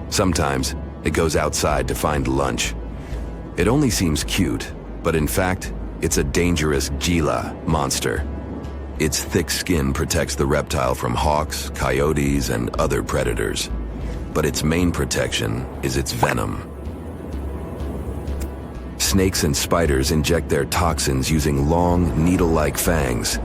Sometimes it goes outside to find lunch. It only seems cute, but in fact, it's a dangerous Gila monster. Its thick skin protects the reptile from hawks, coyotes, and other predators. But its main protection is its venom. Snakes and spiders inject their toxins using long, needle-like fangs.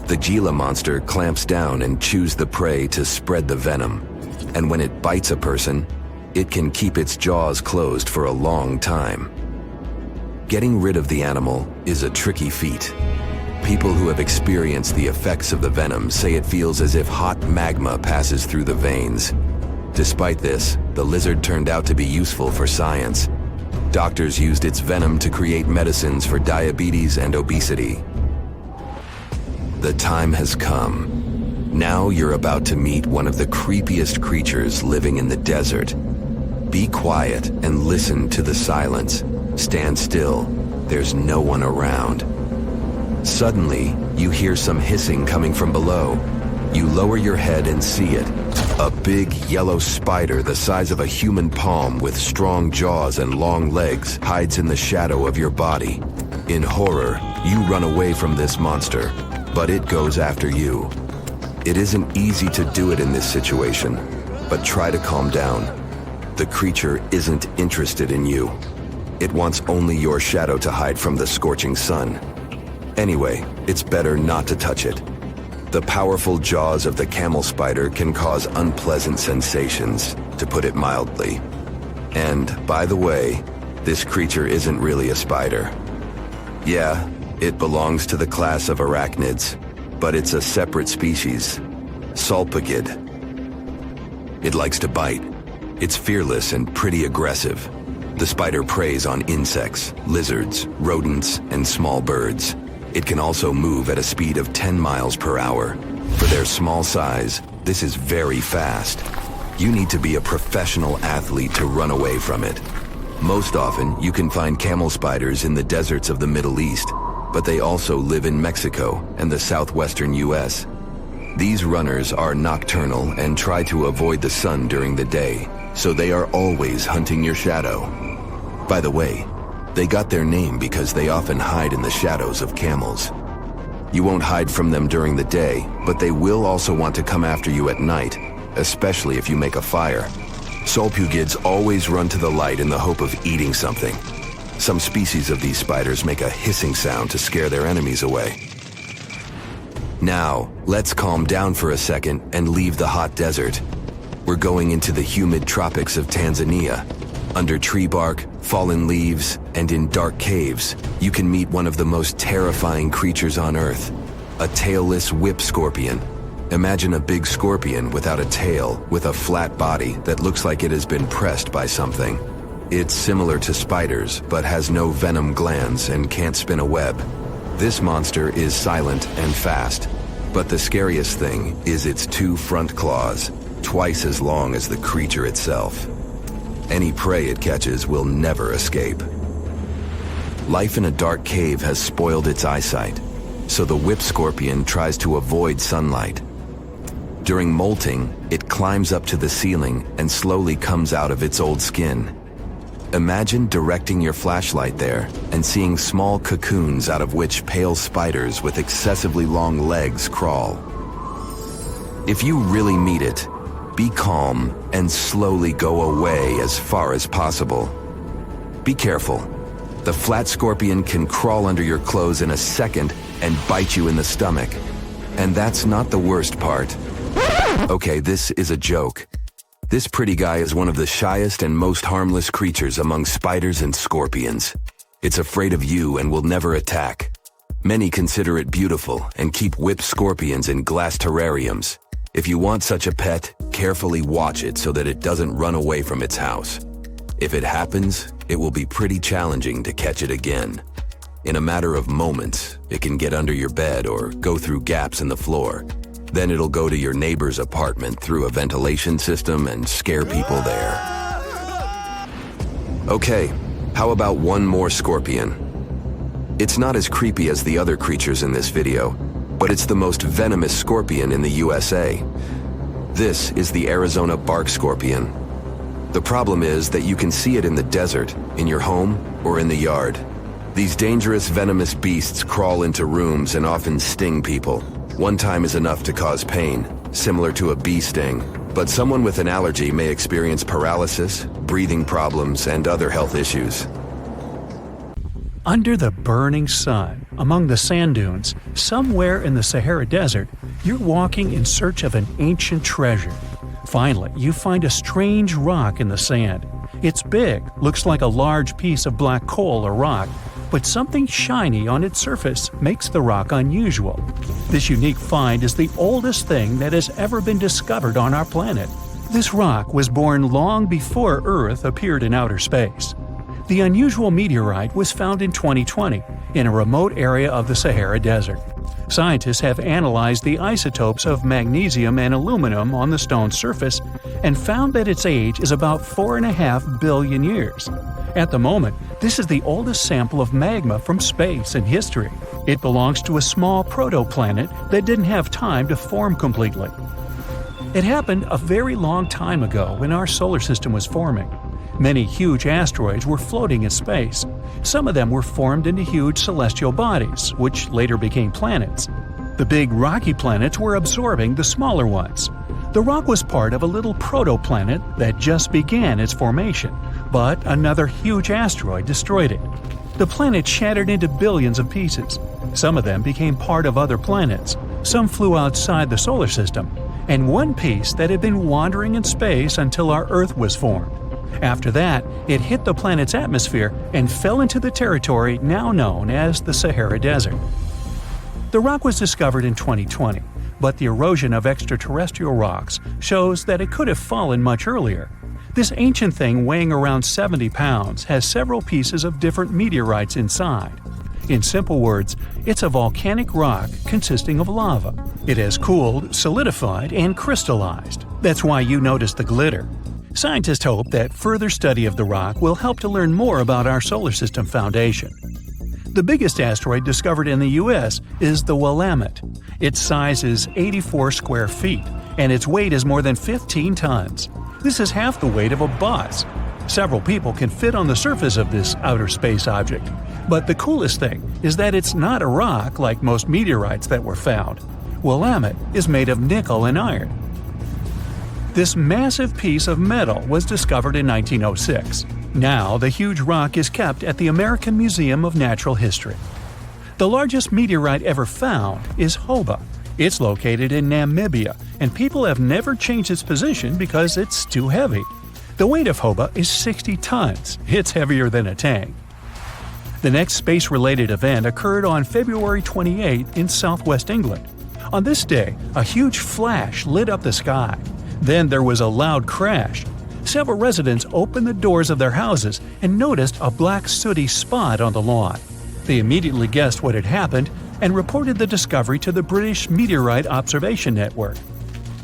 The Gila monster clamps down and chews the prey to spread the venom. And when it bites a person, it can keep its jaws closed for a long time. Getting rid of the animal is a tricky feat. People who have experienced the effects of the venom say it feels as if hot magma passes through the veins. Despite this, the lizard turned out to be useful for science. Doctors used its venom to create medicines for diabetes and obesity. The time has come. Now you're about to meet one of the creepiest creatures living in the desert. Be quiet and listen to the silence. Stand still. There's no one around. Suddenly, you hear some hissing coming from below. You lower your head and see it. A big yellow spider the size of a human palm with strong jaws and long legs hides in the shadow of your body. In horror, you run away from this monster, but it goes after you. It isn't easy to do it in this situation, but try to calm down. The creature isn't interested in you. It wants only your shadow to hide from the scorching sun. Anyway, it's better not to touch it. The powerful jaws of the camel spider can cause unpleasant sensations, to put it mildly. And, by the way, this creature isn't really a spider. Yeah, it belongs to the class of arachnids, but it's a separate species, Salpigid. It likes to bite. It's fearless and pretty aggressive. The spider preys on insects, lizards, rodents, and small birds. It can also move at a speed of 10 miles per hour. For their small size, this is very fast. You need to be a professional athlete to run away from it. Most often, you can find camel spiders in the deserts of the Middle East, but they also live in Mexico and the southwestern US. These runners are nocturnal and try to avoid the sun during the day, so they are always hunting your shadow. By the way, They got their name because they often hide in the shadows of camels. You won't hide from them during the day, but they will also want to come after you at night, especially if you make a fire. Solpugids always run to the light in the hope of eating something. Some species of these spiders make a hissing sound to scare their enemies away. Now, let's calm down for a second and leave the hot desert. We're going into the humid tropics of Tanzania. Under tree bark, fallen leaves, and in dark caves, you can meet one of the most terrifying creatures on Earth, a tailless whip scorpion. Imagine a big scorpion without a tail, with a flat body that looks like it has been pressed by something. It's similar to spiders, but has no venom glands and can't spin a web. This monster is silent and fast, but the scariest thing is its 2 front claws, twice as long as the creature itself. Any prey it catches will never escape. Life in a dark cave has spoiled its eyesight, so the whip scorpion tries to avoid sunlight. During molting, it climbs up to the ceiling and slowly comes out of its old skin. Imagine directing your flashlight there and seeing small cocoons out of which pale spiders with excessively long legs crawl. If you really meet it, be calm and slowly go away as far as possible. Be careful. The flat scorpion can crawl under your clothes in a second and bite you in the stomach. And that's not the worst part. Okay, this is a joke. This pretty guy is one of the shyest and most harmless creatures among spiders and scorpions. It's afraid of you and will never attack. Many consider it beautiful and keep whip scorpions in glass terrariums. If you want such a pet, carefully watch it so that it doesn't run away from its house. If it happens, it will be pretty challenging to catch it again. In a matter of moments, it can get under your bed or go through gaps in the floor. Then it'll go to your neighbor's apartment through a ventilation system and scare people there. Okay, how about one more scorpion? It's not as creepy as the other creatures in this video, but it's the most venomous scorpion in the USA. This is the Arizona bark scorpion. The problem is that you can see it in the desert, in your home, or in the yard. These dangerous venomous beasts crawl into rooms and often sting people. One time is enough to cause pain, similar to a bee sting, but someone with an allergy may experience paralysis, breathing problems, and other health issues. Under the burning sun, among the sand dunes, somewhere in the Sahara Desert, you're walking in search of an ancient treasure. Finally, you find a strange rock in the sand. It's big, looks like a large piece of black coal or rock, but something shiny on its surface makes the rock unusual. This unique find is the oldest thing that has ever been discovered on our planet. This rock was born long before Earth appeared in outer space. The unusual meteorite was found in 2020 in a remote area of the Sahara Desert. Scientists have analyzed the isotopes of magnesium and aluminum on the stone's surface and found that its age is about 4.5 billion years. At the moment, this is the oldest sample of magma from space in history. It belongs to a small protoplanet that didn't have time to form completely. It happened a very long time ago when our solar system was forming. Many huge asteroids were floating in space. Some of them were formed into huge celestial bodies, which later became planets. The big rocky planets were absorbing the smaller ones. The rock was part of a little protoplanet that just began its formation, but another huge asteroid destroyed it. The planet shattered into billions of pieces. Some of them became part of other planets. Some flew outside the solar system, and one piece that had been wandering in space until our Earth was formed. After that, it hit the planet's atmosphere and fell into the territory now known as the Sahara Desert. The rock was discovered in 2020, but the erosion of extraterrestrial rocks shows that it could have fallen much earlier. This ancient thing weighing around 70 pounds has several pieces of different meteorites inside. In simple words, it's a volcanic rock consisting of lava. It has cooled, solidified, and crystallized. That's why you notice the glitter. Scientists hope that further study of the rock will help to learn more about our solar system foundation. The biggest asteroid discovered in the U.S. is the Willamette. Its size is 84 square feet, and its weight is more than 15 tons. This is half the weight of a bus. Several people can fit on the surface of this outer space object. But the coolest thing is that it's not a rock like most meteorites that were found. Willamette is made of nickel and iron. This massive piece of metal was discovered in 1906. Now, the huge rock is kept at the American Museum of Natural History. The largest meteorite ever found is Hoba. It's located in Namibia, and people have never changed its position because it's too heavy. The weight of Hoba is 60 tons. It's heavier than a tank. The next space-related event occurred on February 28 in southwest England. On this day, a huge flash lit up the sky. Then there was a loud crash. Several residents opened the doors of their houses and noticed a black sooty spot on the lawn. They immediately guessed what had happened and reported the discovery to the British Meteorite Observation Network.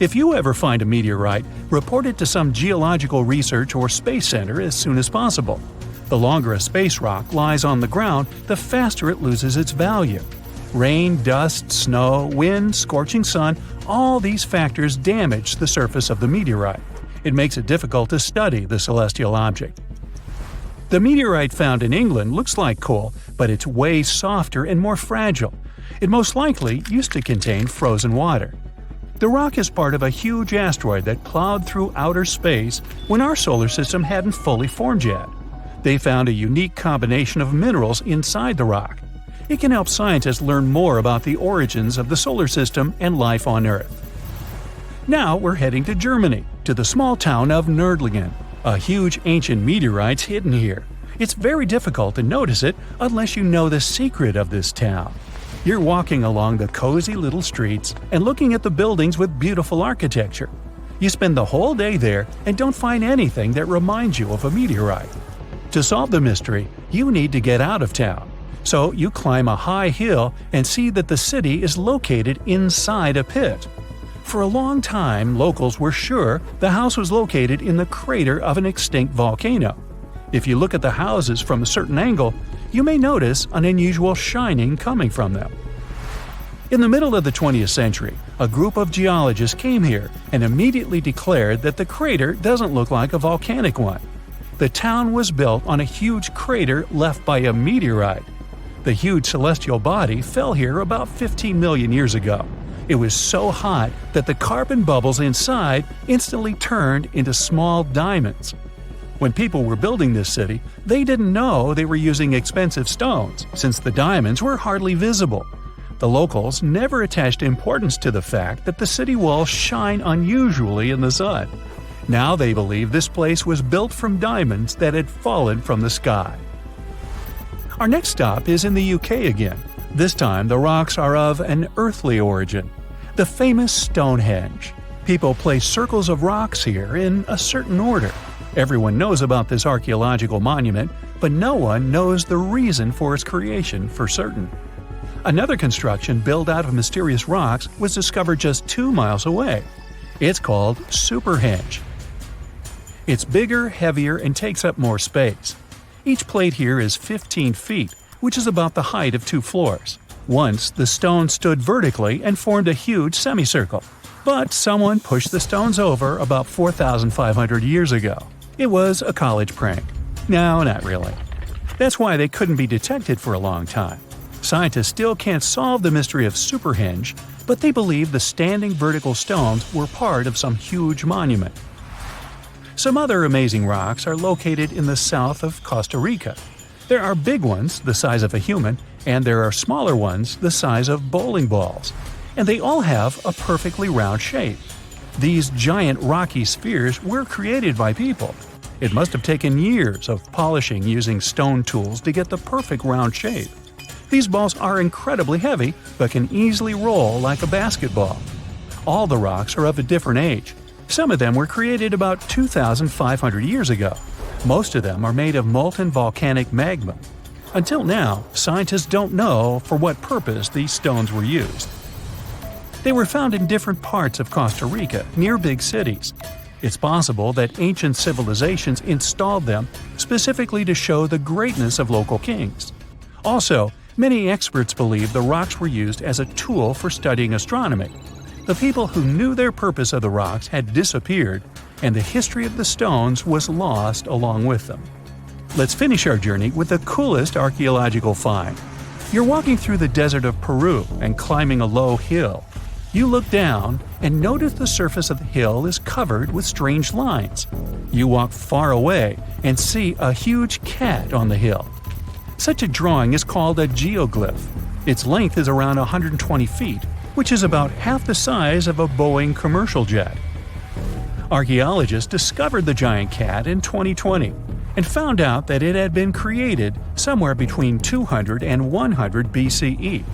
If you ever find a meteorite, report it to some geological research or space center as soon as possible. The longer a space rock lies on the ground, the faster it loses its value. Rain, dust, snow, wind, scorching sun, all these factors damage the surface of the meteorite. It makes it difficult to study the celestial object. The meteorite found in England looks like coal, but it's way softer and more fragile. It most likely used to contain frozen water. The rock is part of a huge asteroid that plowed through outer space when our solar system hadn't fully formed yet. They found a unique combination of minerals inside the rock. It can help scientists learn more about the origins of the solar system and life on Earth. Now we're heading to Germany, to the small town of Nördlingen. A huge ancient meteorite's hidden here. It's very difficult to notice it unless you know the secret of this town. You're walking along the cozy little streets and looking at the buildings with beautiful architecture. You spend the whole day there and don't find anything that reminds you of a meteorite. To solve the mystery, you need to get out of town. So you climb a high hill and see that the city is located inside a pit. For a long time, locals were sure the house was located in the crater of an extinct volcano. If you look at the houses from a certain angle, you may notice an unusual shining coming from them. In the middle of the 20th century, a group of geologists came here and immediately declared that the crater doesn't look like a volcanic one. The town was built on a huge crater left by a meteorite. The huge celestial body fell here about 15 million years ago. It was so hot that the carbon bubbles inside instantly turned into small diamonds. When people were building this city, they didn't know they were using expensive stones, since the diamonds were hardly visible. The locals never attached importance to the fact that the city walls shine unusually in the sun. Now they believe this place was built from diamonds that had fallen from the sky. Our next stop is in the UK again. This time the rocks are of an earthly origin. The famous Stonehenge. People place circles of rocks here in a certain order. Everyone knows about this archaeological monument, but no one knows the reason for its creation for certain. Another construction built out of mysterious rocks was discovered just 2 miles away. It's called Superhenge. It's bigger, heavier, and takes up more space. Each plate here is 15 feet, which is about the height of 2 floors. Once, the stone stood vertically and formed a huge semicircle. But someone pushed the stones over about 4,500 years ago. It was a college prank. No, not really. That's why they couldn't be detected for a long time. Scientists still can't solve the mystery of Superhenge, but they believe the standing vertical stones were part of some huge monument. Some other amazing rocks are located in the south of Costa Rica. There are big ones, the size of a human, and there are smaller ones, the size of bowling balls. And they all have a perfectly round shape. These giant rocky spheres were created by people. It must have taken years of polishing using stone tools to get the perfect round shape. These balls are incredibly heavy, but can easily roll like a basketball. All the rocks are of a different age. Some of them were created about 2,500 years ago. Most of them are made of molten volcanic magma. Until now, scientists don't know for what purpose these stones were used. They were found in different parts of Costa Rica, near big cities. It's possible that ancient civilizations installed them specifically to show the greatness of local kings. Also, many experts believe the rocks were used as a tool for studying astronomy. The people who knew their purpose of the rocks had disappeared, and the history of the stones was lost along with them. Let's finish our journey with the coolest archaeological find. You're walking through the desert of Peru and climbing a low hill. You look down and notice the surface of the hill is covered with strange lines. You walk far away and see a huge cat on the hill. Such a drawing is called a geoglyph. Its length is around 120 feet, which is about half the size of a Boeing commercial jet. Archaeologists discovered the giant cat in 2020 and found out that it had been created somewhere between 200 and 100 BCE.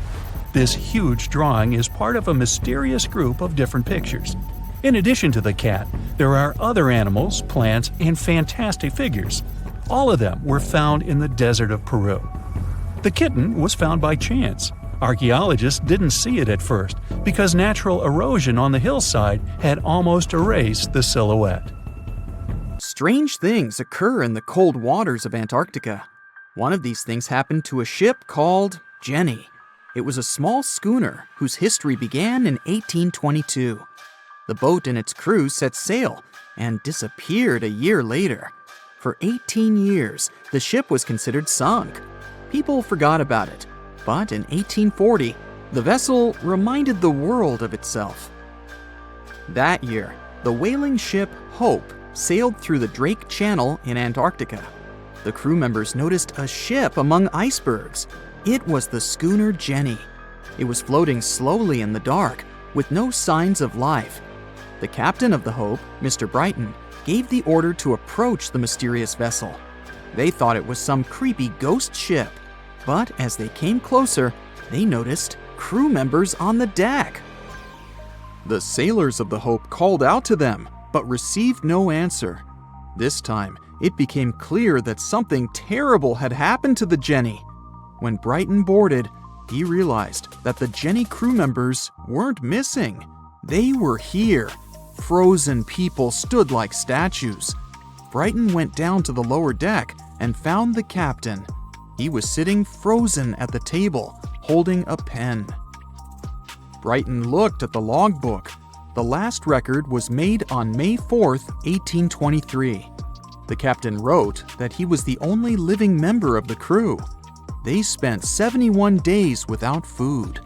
This huge drawing is part of a mysterious group of different pictures. In addition to the cat, there are other animals, plants, and fantastic figures. All of them were found in the desert of Peru. The kitten was found by chance. Archaeologists didn't see it at first because natural erosion on the hillside had almost erased the silhouette. Strange things occur in the cold waters of Antarctica. One of these things happened to a ship called Jenny. It was a small schooner whose history began in 1822. The boat and its crew set sail and disappeared a year later. For 18 years, the ship was considered sunk. People forgot about it, but in 1840, the vessel reminded the world of itself. That year, the whaling ship Hope sailed through the Drake Channel in Antarctica. The crew members noticed a ship among icebergs. It was the schooner Jenny. It was floating slowly in the dark, with no signs of life. The captain of the Hope, Mr. Brighton, gave the order to approach the mysterious vessel. They thought it was some creepy ghost ship, but as they came closer, they noticed crew members on the deck. The sailors of the Hope called out to them, but received no answer. This time, it became clear that something terrible had happened to the Jenny. When Brighton boarded, he realized that the Jenny crew members weren't missing. They were here. Frozen people stood like statues. Brighton went down to the lower deck and found the captain. He was sitting frozen at the table, holding a pen. Brighton looked at the logbook. The last record was made on May 4th, 1823. The captain wrote that he was the only living member of the crew. They spent 71 days without food.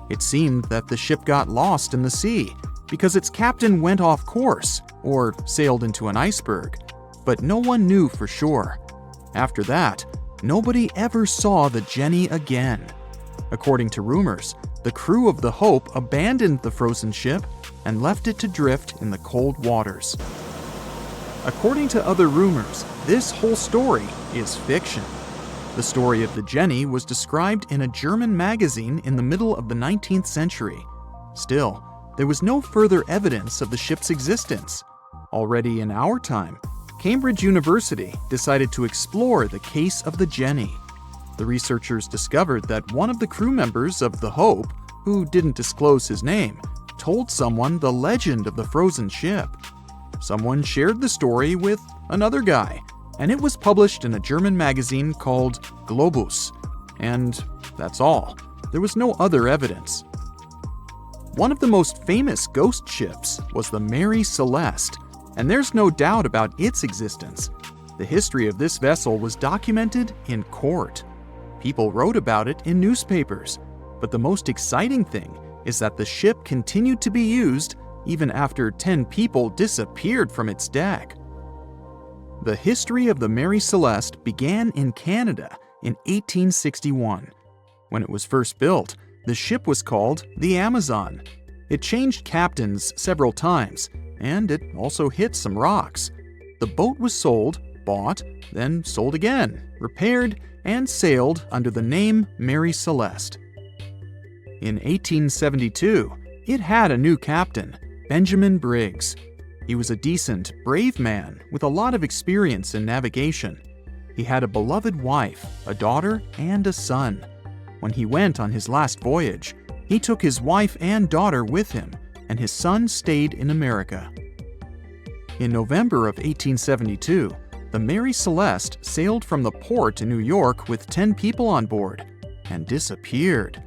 It seemed that the ship got lost in the sea because its captain went off course or sailed into an iceberg, but no one knew for sure. After that, nobody ever saw the Jenny again. According to rumors, the crew of the Hope abandoned the frozen ship and left it to drift in the cold waters. According to other rumors, this whole story is fiction. The story of the Jenny was described in a German magazine in the middle of the 19th century. Still, there was no further evidence of the ship's existence. Already in our time, Cambridge University decided to explore the case of the Jenny. The researchers discovered that one of the crew members of the Hope, who didn't disclose his name, told someone the legend of the frozen ship. Someone shared the story with another guy, and it was published in a German magazine called Globus. And that's all. There was no other evidence. One of the most famous ghost ships was the Mary Celeste, and there's no doubt about its existence. The history of this vessel was documented in court. People wrote about it in newspapers, but the most exciting thing is that the ship continued to be used even after 10 people disappeared from its deck. The history of the Mary Celeste began in Canada in 1861. When it was first built, the ship was called the Amazon. It changed captains several times, and it also hit some rocks. The boat was sold, bought, then sold again, repaired, and sailed under the name Mary Celeste. In 1872, it had a new captain, Benjamin Briggs. He was a decent, brave man with a lot of experience in navigation. He had a beloved wife, a daughter, and a son. When he went on his last voyage, he took his wife and daughter with him, and his son stayed in America. In November of 1872, the Mary Celeste sailed from the port in New York with 10 people on board and disappeared.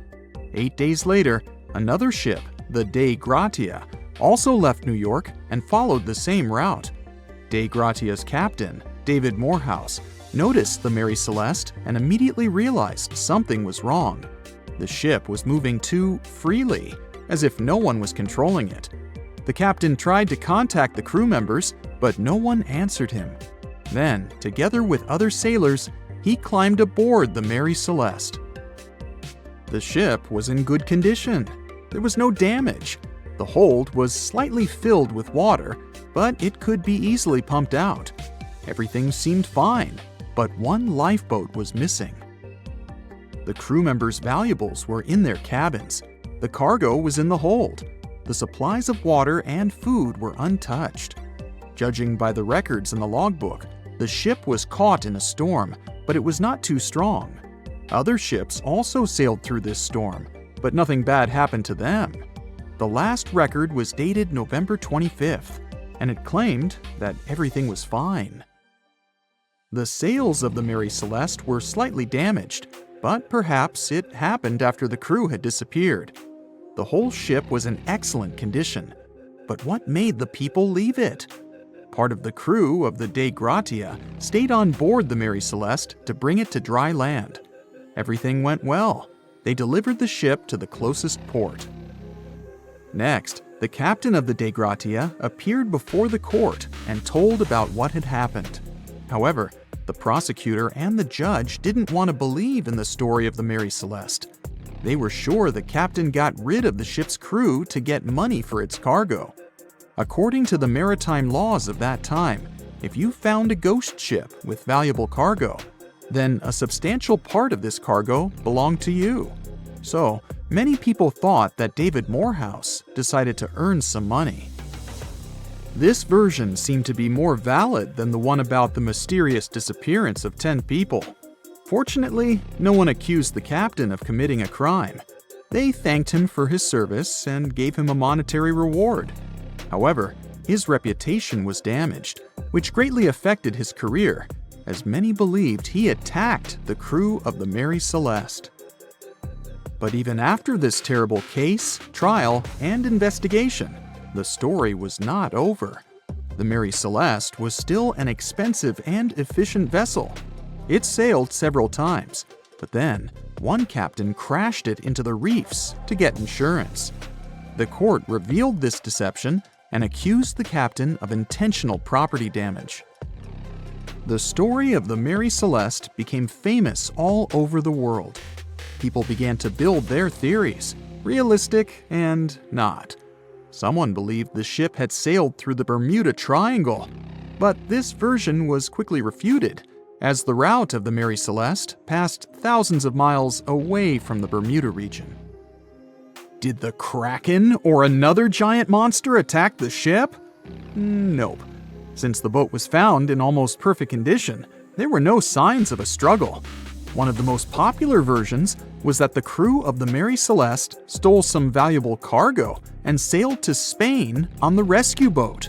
8 days later, another ship, the Dei Gratia, also left New York and followed the same route. De Gratia's captain, David Morehouse, noticed the Mary Celeste and immediately realized something was wrong. The ship was moving too freely, as if no one was controlling it. The captain tried to contact the crew members, but no one answered him. Then, together with other sailors, he climbed aboard the Mary Celeste. The ship was in good condition. There was no damage. The hold was slightly filled with water, but it could be easily pumped out. Everything seemed fine, but one lifeboat was missing. The crew members' valuables were in their cabins. The cargo was in the hold. The supplies of water and food were untouched. Judging by the records in the logbook, the ship was caught in a storm, but it was not too strong. Other ships also sailed through this storm, but nothing bad happened to them. The last record was dated November 25th, and it claimed that everything was fine. The sails of the Mary Celeste were slightly damaged, but perhaps it happened after the crew had disappeared. The whole ship was in excellent condition, but what made the people leave it? Part of the crew of the De Gratia stayed on board the Mary Celeste to bring it to dry land. Everything went well. They delivered the ship to the closest port. Next, the captain of the De Gratia appeared before the court and told about what had happened. However, the prosecutor and the judge didn't want to believe in the story of the Mary Celeste. They were sure the captain got rid of the ship's crew to get money for its cargo. According to the maritime laws of that time, if you found a ghost ship with valuable cargo, then a substantial part of this cargo belonged to you. So, many people thought that David Morehouse decided to earn some money. This version seemed to be more valid than the one about the mysterious disappearance of 10 people. Fortunately, no one accused the captain of committing a crime. They thanked him for his service and gave him a monetary reward. However, his reputation was damaged, which greatly affected his career, as many believed he attacked the crew of the Mary Celeste. But even after this terrible case, trial, and investigation, the story was not over. The Mary Celeste was still an expensive and efficient vessel. It sailed several times, but then one captain crashed it into the reefs to get insurance. The court revealed this deception and accused the captain of intentional property damage. The story of the Mary Celeste became famous all over the world. People began to build their theories, realistic and not. Someone believed the ship had sailed through the Bermuda Triangle, but this version was quickly refuted, as the route of the Mary Celeste passed thousands of miles away from the Bermuda region. Did the Kraken or another giant monster attack the ship? Nope. Since the boat was found in almost perfect condition, there were no signs of a struggle. One of the most popular versions was that the crew of the Mary Celeste stole some valuable cargo and sailed to Spain on the rescue boat.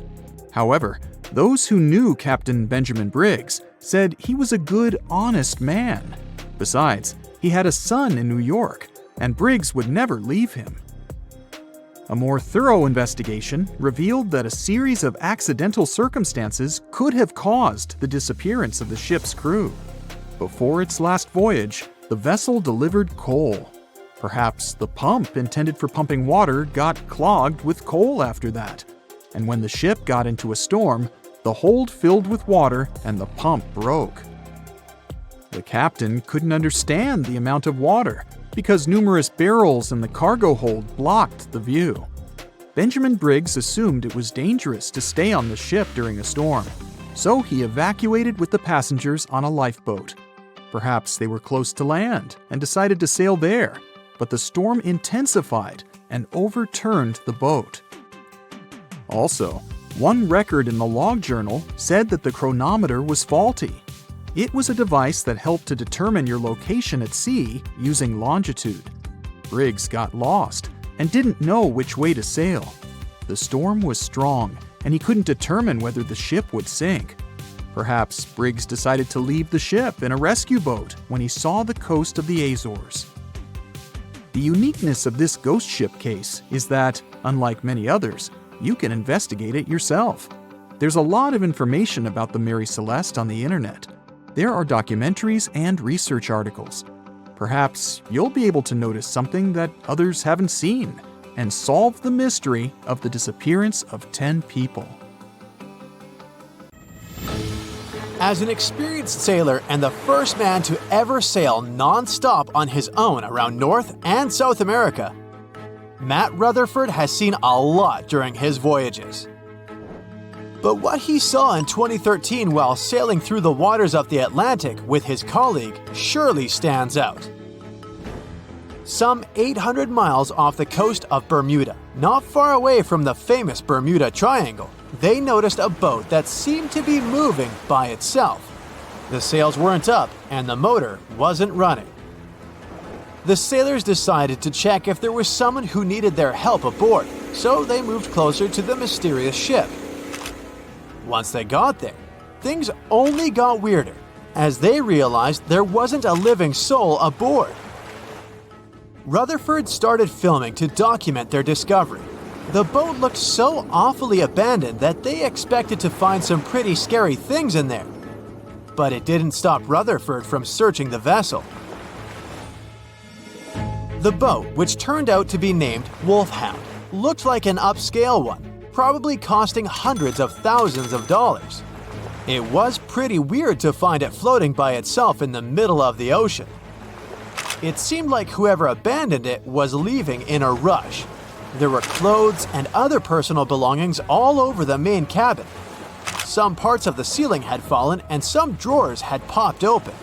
However, those who knew Captain Benjamin Briggs said he was a good, honest man. Besides, he had a son in New York, and Briggs would never leave him. A more thorough investigation revealed that a series of accidental circumstances could have caused the disappearance of the ship's crew. Before its last voyage, the vessel delivered coal. Perhaps the pump intended for pumping water got clogged with coal after that. And when the ship got into a storm, the hold filled with water and the pump broke. The captain couldn't understand the amount of water because numerous barrels in the cargo hold blocked the view. Benjamin Briggs assumed it was dangerous to stay on the ship during a storm, so he evacuated with the passengers on a lifeboat. Perhaps they were close to land and decided to sail there, but the storm intensified and overturned the boat. Also, one record in the log journal said that the chronometer was faulty. It was a device that helped to determine your location at sea using longitude. Briggs got lost and didn't know which way to sail. The storm was strong, and he couldn't determine whether the ship would sink. Perhaps Briggs decided to leave the ship in a rescue boat when he saw the coast of the Azores. The uniqueness of this ghost ship case is that, unlike many others, you can investigate it yourself. There's a lot of information about the Mary Celeste on the internet. There are documentaries and research articles. Perhaps you'll be able to notice something that others haven't seen and solve the mystery of the disappearance of 10 people. As an experienced sailor and the first man to ever sail non-stop on his own around North and South America, Matt Rutherford has seen a lot during his voyages. But what he saw in 2013 while sailing through the waters of the Atlantic with his colleague surely stands out. Some 800 miles off the coast of Bermuda, not far away from the famous Bermuda Triangle, they noticed a boat that seemed to be moving by itself. The sails weren't up and the motor wasn't running. The sailors decided to check if there was someone who needed their help aboard, so they moved closer to the mysterious ship. Once they got there, things only got weirder, as they realized there wasn't a living soul aboard. Rutherford started filming to document their discovery. The boat looked so awfully abandoned that they expected to find some pretty scary things in there. But it didn't stop Rutherford from searching the vessel. The boat, which turned out to be named Wolfhound, looked like an upscale one, probably costing hundreds of thousands of dollars. It was pretty weird to find it floating by itself in the middle of the ocean. It seemed like whoever abandoned it was leaving in a rush. There were clothes and other personal belongings all over the main cabin. Some parts of the ceiling had fallen and some drawers had popped open.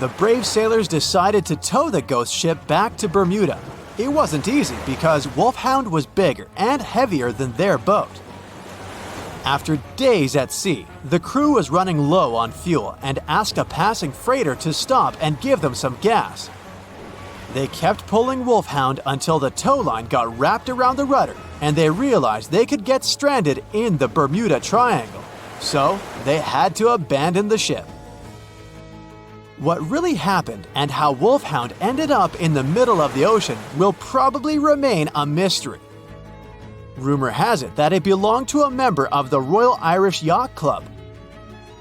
The brave sailors decided to tow the ghost ship back to Bermuda. It wasn't easy because Wolfhound was bigger and heavier than their boat. After days at sea, the crew was running low on fuel and asked a passing freighter to stop and give them some gas. They kept pulling Wolfhound until the tow line got wrapped around the rudder and they realized they could get stranded in the Bermuda Triangle. So they had to abandon the ship. What really happened and how Wolfhound ended up in the middle of the ocean will probably remain a mystery. Rumor has it that it belonged to a member of the Royal Irish Yacht Club.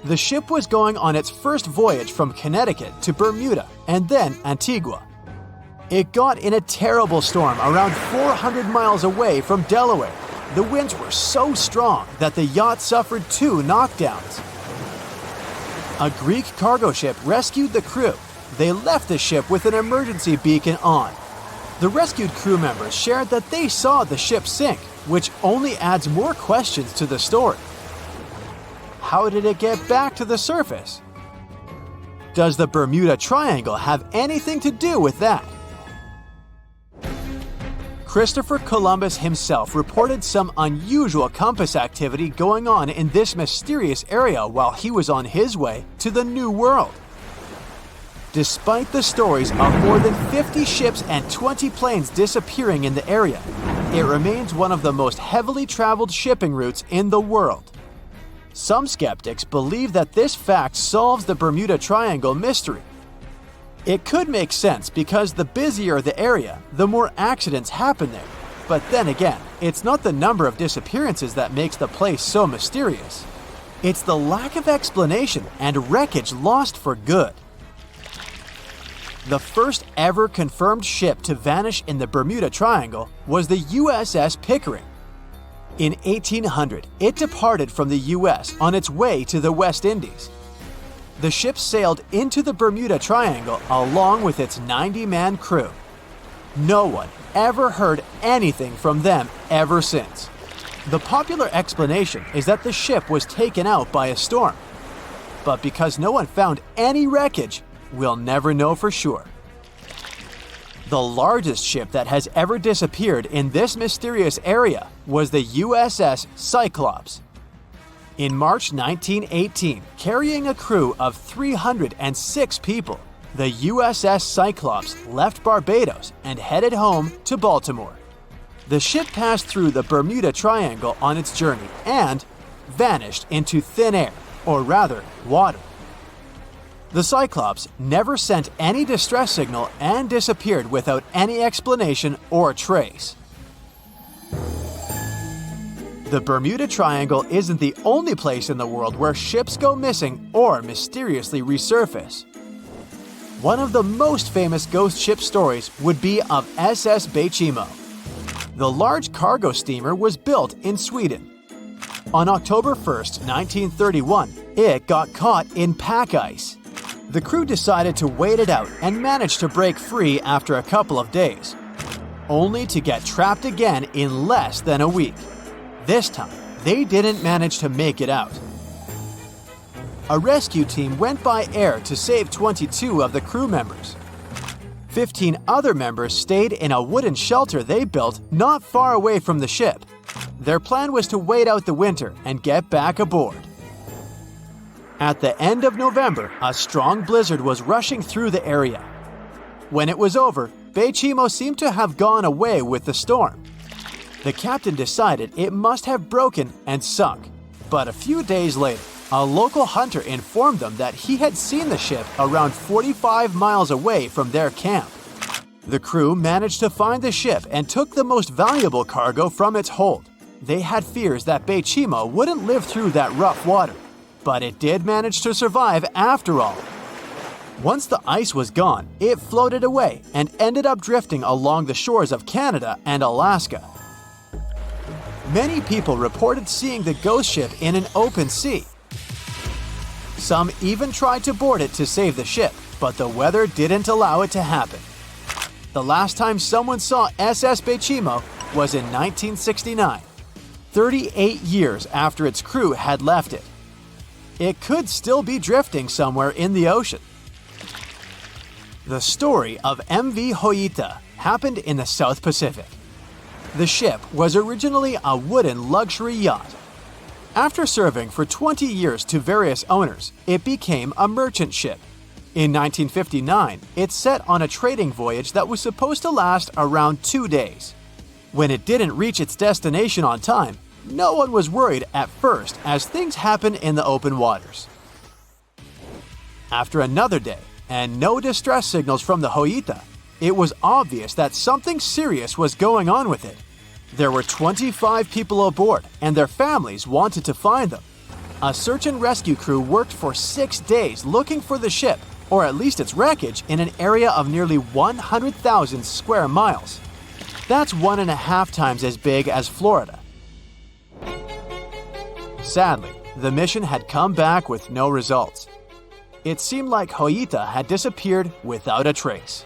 The ship was going on its first voyage from Connecticut to Bermuda and then Antigua. It got in a terrible storm around 400 miles away from Delaware. The winds were so strong that the yacht suffered 2 knockdowns. A Greek cargo ship rescued the crew. They left the ship with an emergency beacon on. The rescued crew members shared that they saw the ship sink, which only adds more questions to the story. How did it get back to the surface? Does the Bermuda Triangle have anything to do with that? Christopher Columbus himself reported some unusual compass activity going on in this mysterious area while he was on his way to the New World. Despite the stories of more than 50 ships and 20 planes disappearing in the area, it remains one of the most heavily traveled shipping routes in the world. Some skeptics believe that this fact solves the Bermuda Triangle mystery. It could make sense because the busier the area, the more accidents happen there. But then again, it's not the number of disappearances that makes the place so mysterious. It's the lack of explanation and wreckage lost for good. The first ever confirmed ship to vanish in the Bermuda Triangle was the USS Pickering. In 1800, it departed from the US on its way to the West Indies. The ship sailed into the Bermuda Triangle along with its 90-man crew. No one ever heard anything from them ever since. The popular explanation is that the ship was taken out by a storm. But because no one found any wreckage, we'll never know for sure. The largest ship that has ever disappeared in this mysterious area was the USS Cyclops. In March 1918, carrying a crew of 306 people, the USS Cyclops left Barbados and headed home to Baltimore. The ship passed through the Bermuda Triangle on its journey and vanished into thin air, or rather, water. The Cyclops never sent any distress signal and disappeared without any explanation or trace. The Bermuda Triangle isn't the only place in the world where ships go missing or mysteriously resurface. One of the most famous ghost ship stories would be of SS Beijimo. The large cargo steamer was built in Sweden. On October 1st, 1931, it got caught in pack ice. The crew decided to wait it out and managed to break free after a couple of days, only to get trapped again in less than a week. This time, they didn't manage to make it out. A rescue team went by air to save 22 of the crew members. 15 other members stayed in a wooden shelter they built not far away from the ship. Their plan was to wait out the winter and get back aboard. At the end of November, a strong blizzard was rushing through the area. When it was over, Beijimo seemed to have gone away with the storm. The captain decided it must have broken and sunk, but a few days later, a local hunter informed them that he had seen the ship around 45 miles away from their camp. The crew managed to find the ship and took the most valuable cargo from its hold. They had fears that Beijimo wouldn't live through that rough water, but it did manage to survive after all. Once the ice was gone, it floated away and ended up drifting along the shores of Canada and Alaska. Many people reported seeing the ghost ship in an open sea. Some even tried to board it to save the ship, but the weather didn't allow it to happen. The last time someone saw SS Beijimo was in 1969, 38 years after its crew had left it. It could still be drifting somewhere in the ocean. The story of MV Hoita happened in the South Pacific. The ship was originally a wooden luxury yacht. After serving for 20 years to various owners, it became a merchant ship. In 1959, it set on a trading voyage that was supposed to last around 2 days. When it didn't reach its destination on time, no one was worried at first as things happen in the open waters. After another day, and no distress signals from the Hoita, it was obvious that something serious was going on with it. There were 25 people aboard, and their families wanted to find them. A search and rescue crew worked for 6 days looking for the ship, or at least its wreckage, in an area of nearly 100,000 square miles. That's 1.5 times as big as Florida. Sadly, the mission had come back with no results. It seemed like Hoita had disappeared without a trace.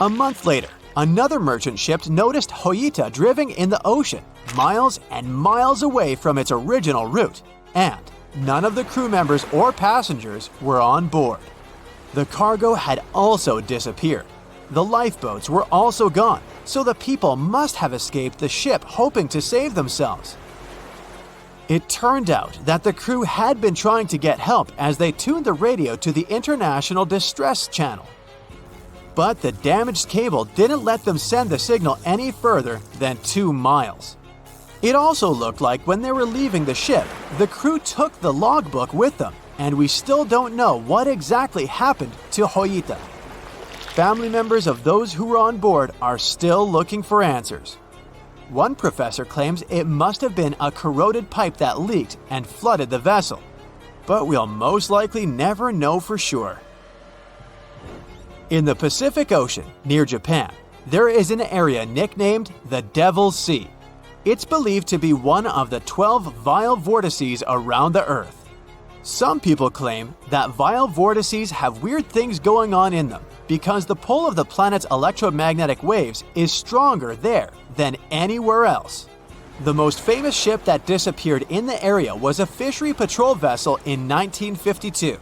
A month later, another merchant ship noticed Hoita drifting in the ocean, miles and miles away from its original route, and none of the crew members or passengers were on board. The cargo had also disappeared. The lifeboats were also gone, so the people must have escaped the ship hoping to save themselves. It turned out that the crew had been trying to get help as they tuned the radio to the International Distress Channel. But the damaged cable didn't let them send the signal any further than 2 miles. It also looked like when they were leaving the ship, the crew took the logbook with them, and we still don't know what exactly happened to Hoita. Family members of those who were on board are still looking for answers. One professor claims it must have been a corroded pipe that leaked and flooded the vessel, but we'll most likely never know for sure. In the Pacific Ocean, near Japan, there is an area nicknamed the Devil's Sea. It's believed to be one of the 12 vile vortices around the Earth. Some people claim that vile vortices have weird things going on in them because the pull of the planet's electromagnetic waves is stronger there than anywhere else. The most famous ship that disappeared in the area was a fishery patrol vessel in 1952.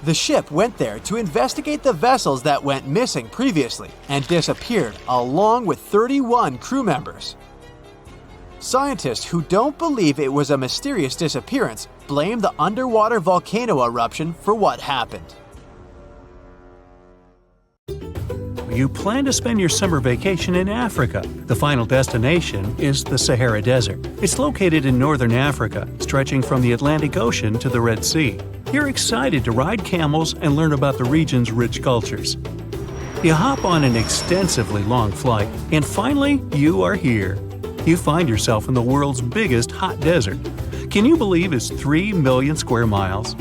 The ship went there to investigate the vessels that went missing previously and disappeared along with 31 crew members. Scientists who don't believe it was a mysterious disappearance blame the underwater volcano eruption for what happened. You plan to spend your summer vacation in Africa. The final destination is the Sahara Desert. It's located in northern Africa, stretching from the Atlantic Ocean to the Red Sea. You're excited to ride camels and learn about the region's rich cultures. You hop on an extensively long flight, and finally, you are here. you find yourself in the world's biggest hot desert. Can you believe it's 3 million square miles?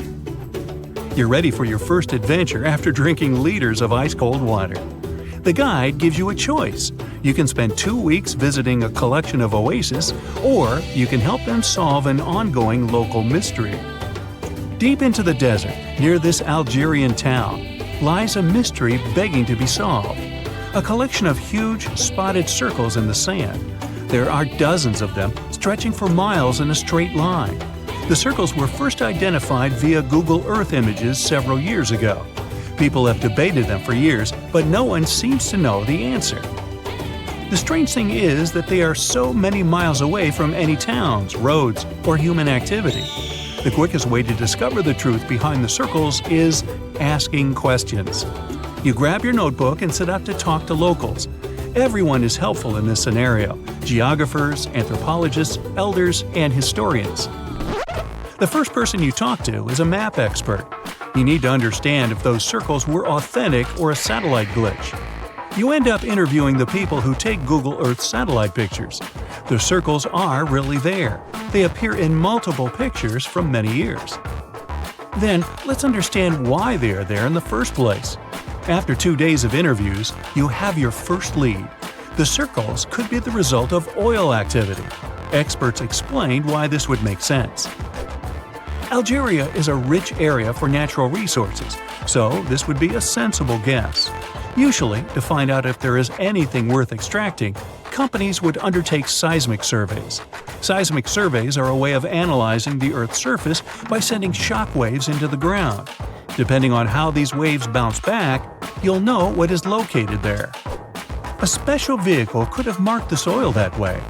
You're ready for your first adventure after drinking liters of ice-cold water. The guide gives you a choice. You can spend 2 weeks visiting a collection of oases, or you can help them solve an ongoing local mystery. Deep into the desert, near this Algerian town, lies a mystery begging to be solved. A collection of huge, spotted circles in the sand. There are dozens of them, stretching for miles in a straight line. The circles were first identified via Google Earth images several years ago. People have debated them for years, but no one seems to know the answer. The strange thing is that they are so many miles away from any towns, roads, or human activity. The quickest way to discover the truth behind the circles is asking questions. You grab your notebook and set out to talk to locals. Everyone is helpful in this scenario: geographers, anthropologists, elders, and historians. The first person you talk to is a map expert. You need to understand if those circles were authentic or a satellite glitch. You end up interviewing the people who take Google Earth satellite pictures. The circles are really there. They appear in multiple pictures from many years. Then, let's understand why they are there in the first place. After 2 days of interviews, you have your first lead. The circles could be the result of oil activity. Experts explained why this would make sense. Algeria is a rich area for natural resources, so this would be a sensible guess. Usually, to find out if there is anything worth extracting, companies would undertake seismic surveys. Seismic surveys are a way of analyzing the Earth's surface by sending shock waves into the ground. Depending on how these waves bounce back, you'll know what is located there. A special vehicle could have marked the soil that way.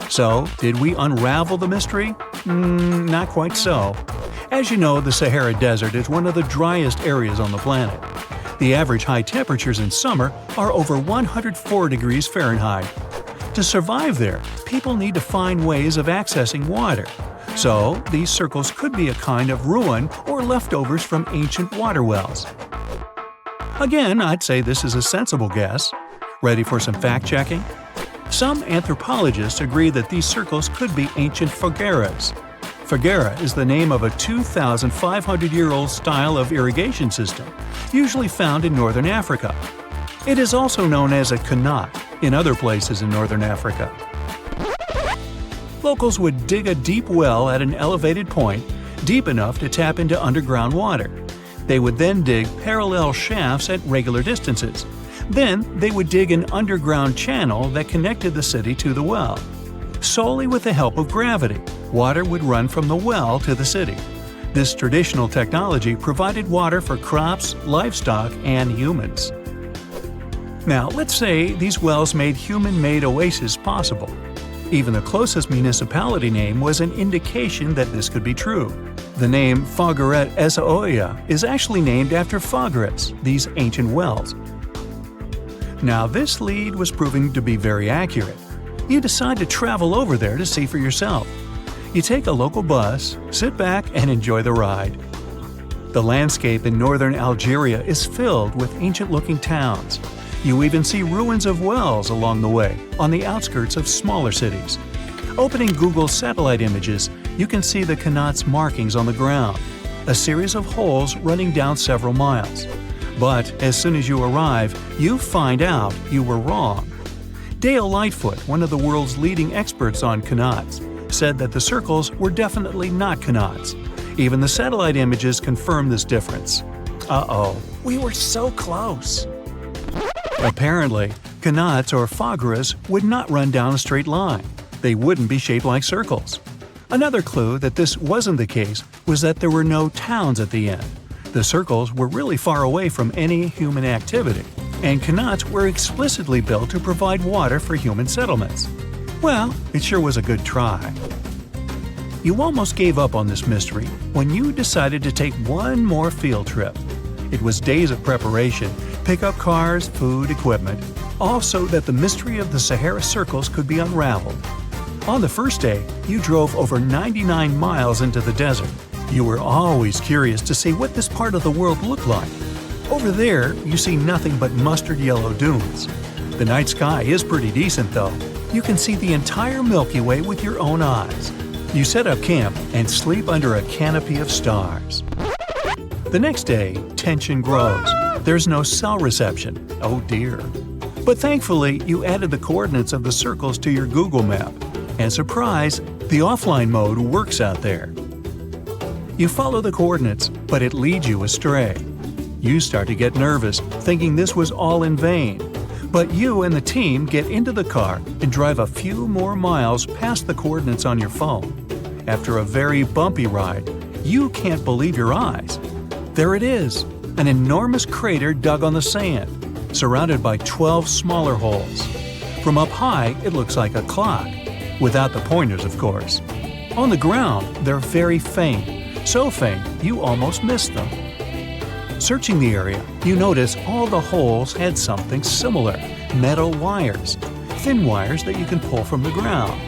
So, did we unravel the mystery? Not quite so. As you know, the Sahara Desert is one of the driest areas on the planet. The average high temperatures in summer are over 104 degrees Fahrenheit. To survive there, people need to find ways of accessing water. So, these circles could be a kind of ruin or leftovers from ancient water wells. Again, I'd say this is a sensible guess. Ready for some fact-checking? Some anthropologists agree that these circles could be ancient Foggaras. Foggara is the name of a 2,500-year-old style of irrigation system, usually found in northern Africa. It is also known as a qanat in other places in northern Africa. Locals would dig a deep well at an elevated point, deep enough to tap into underground water. They would then dig parallel shafts at regular distances. Then they would dig an underground channel that connected the city to the well. Solely with the help of gravity, water would run from the well to the city. This traditional technology provided water for crops, livestock, and humans. Now, let's say these wells made human-made oases possible. Even the closest municipality name was an indication that this could be true. The name Foggara Esaoia is actually named after Foggaras, these ancient wells. Now, this lead was proving to be very accurate. You decide to travel over there to see for yourself. You take a local bus, sit back, and enjoy the ride. The landscape in northern Algeria is filled with ancient-looking towns. You even see ruins of wells along the way, on the outskirts of smaller cities. Opening Google satellite images, you can see the qanat's markings on the ground, a series of holes running down several miles. But as soon as you arrive, you find out you were wrong. Dale Lightfoot, one of the world's leading experts on qanats, said that the circles were definitely not qanats. Even the satellite images confirm this difference. Uh-oh, we were so close. Apparently, qanats or foggaras would not run down a straight line. They wouldn't be shaped like circles. Another clue that this wasn't the case was that there were no towns at the end. The circles were really far away from any human activity, and qanats were explicitly built to provide water for human settlements. Well, it sure was a good try. You almost gave up on this mystery when you decided to take one more field trip. It was days of preparation, pick-up cars, food, equipment, all so that the mystery of the Sahara circles could be unraveled. On the first day, you drove over 99 miles into the desert. You were always curious to see what this part of the world looked like. Over there, you see nothing but mustard yellow dunes. The night sky is pretty decent though. You can see the entire Milky Way with your own eyes. You set up camp and sleep under a canopy of stars. The next day, tension grows. There's no cell reception. Oh dear. But thankfully, you added the coordinates of the circles to your Google map. And surprise, the offline mode works out there. You follow the coordinates, but it leads you astray. You start to get nervous, thinking this was all in vain. But you and the team get into the car and drive a few more miles past the coordinates on your phone. After a very bumpy ride, you can't believe your eyes. There it is, an enormous crater dug on the sand, surrounded by 12 smaller holes. From up high, it looks like a clock, without the pointers, of course. On the ground, they're very faint, so faint you almost miss them. Searching the area, you notice all the holes had something similar: metal wires, thin wires that you can pull from the ground.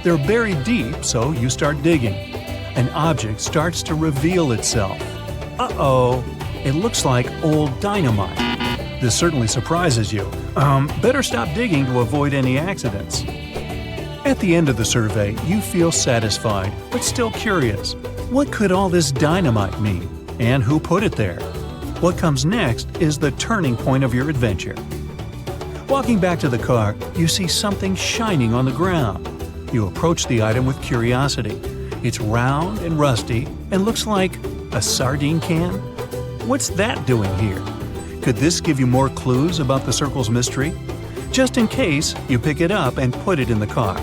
They're buried deep, so you start digging. An object starts to reveal itself. Uh-oh, it looks like old dynamite. This certainly surprises you. Better stop digging to avoid any accidents. At the end of the survey, you feel satisfied, but still curious. What could all this dynamite mean? And who put it there? What comes next is the turning point of your adventure. Walking back to the car, you see something shining on the ground. You approach the item with curiosity. It's round and rusty and looks like a sardine can. What's that doing here? Could this give you more clues about the circle's mystery? Just in case, you pick it up and put it in the car.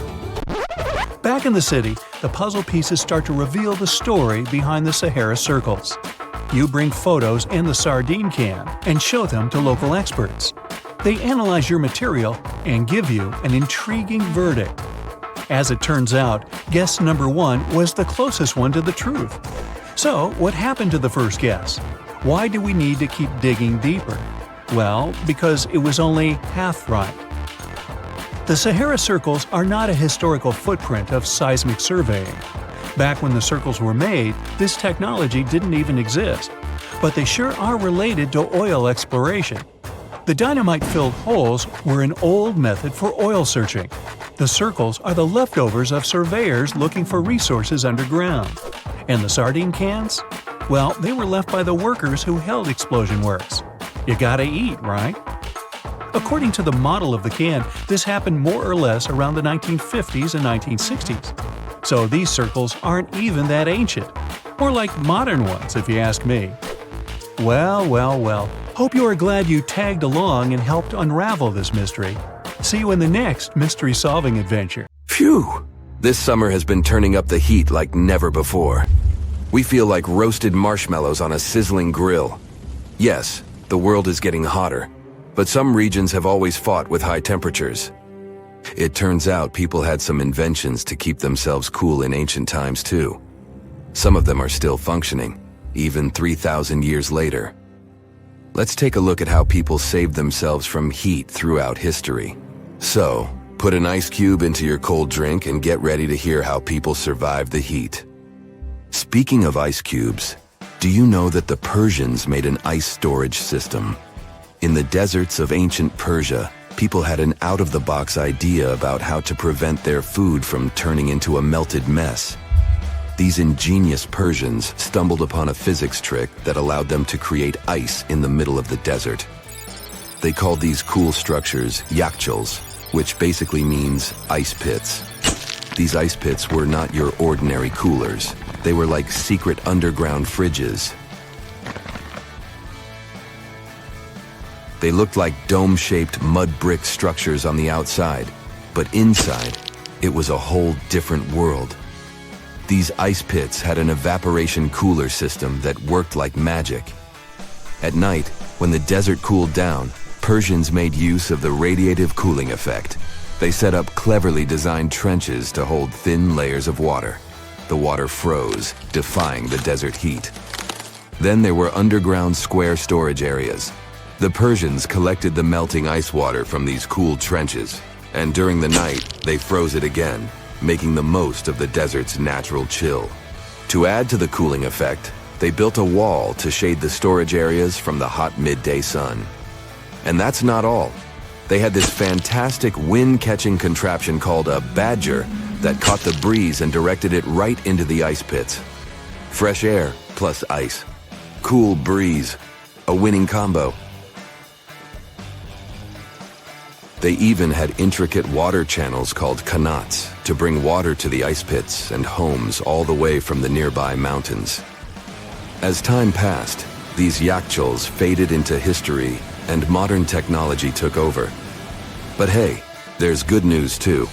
Back in the city, the puzzle pieces start to reveal the story behind the Sahara circles. You bring photos and the sardine can and show them to local experts. They analyze your material and give you an intriguing verdict. As it turns out, guess number 1 was the closest one to the truth. So, what happened to the first guess? Why do we need to keep digging deeper? Well, because it was only half right. The Sahara circles are not a historical footprint of seismic surveying. Back when the circles were made, this technology didn't even exist. But they sure are related to oil exploration. The dynamite-filled holes were an old method for oil searching. The circles are the leftovers of surveyors looking for resources underground. And the sardine cans? Well, they were left by the workers who held explosion works. You gotta eat, right? According to the model of the can, this happened more or less around the 1950s and 1960s. So these circles aren't even that ancient. More like modern ones, if you ask me. Well. Hope you are glad you tagged along and helped unravel this mystery. See you in the next mystery-solving adventure. Phew! This summer has been turning up the heat like never before. We feel like roasted marshmallows on a sizzling grill. Yes, the world is getting hotter, but some regions have always fought with high temperatures. It turns out people had some inventions to keep themselves cool in ancient times too. Some of them are still functioning, even 3,000 years later. Let's take a look at how people saved themselves from heat throughout history. So, put an ice cube into your cold drink and get ready to hear how people survived the heat. Speaking of ice cubes, do you know that the Persians made an ice storage system? In the deserts of ancient Persia, people had an out-of-the-box idea about how to prevent their food from turning into a melted mess. These ingenious Persians stumbled upon a physics trick that allowed them to create ice in the middle of the desert. They called these cool structures yakhchuls, which basically means ice pits. These ice pits were not your ordinary coolers. They were like secret underground fridges. They looked like dome-shaped mud brick structures on the outside, but inside, it was a whole different world. These ice pits had an evaporation cooler system that worked like magic. At night, when the desert cooled down, Persians made use of the radiative cooling effect. They set up cleverly designed trenches to hold thin layers of water. The water froze, defying the desert heat. Then there were underground square storage areas. The Persians collected the melting ice water from these cooled trenches, and during the night, they froze it again, making the most of the desert's natural chill. To add to the cooling effect, they built a wall to shade the storage areas from the hot midday sun. And that's not all. They had this fantastic wind-catching contraption called a badger that caught the breeze and directed it right into the ice pits. Fresh air plus ice. Cool breeze. A winning combo. They even had intricate water channels called qanats to bring water to the ice pits and homes all the way from the nearby mountains. As time passed, these yakhchols faded into history and modern technology took over. But hey, there's good news too.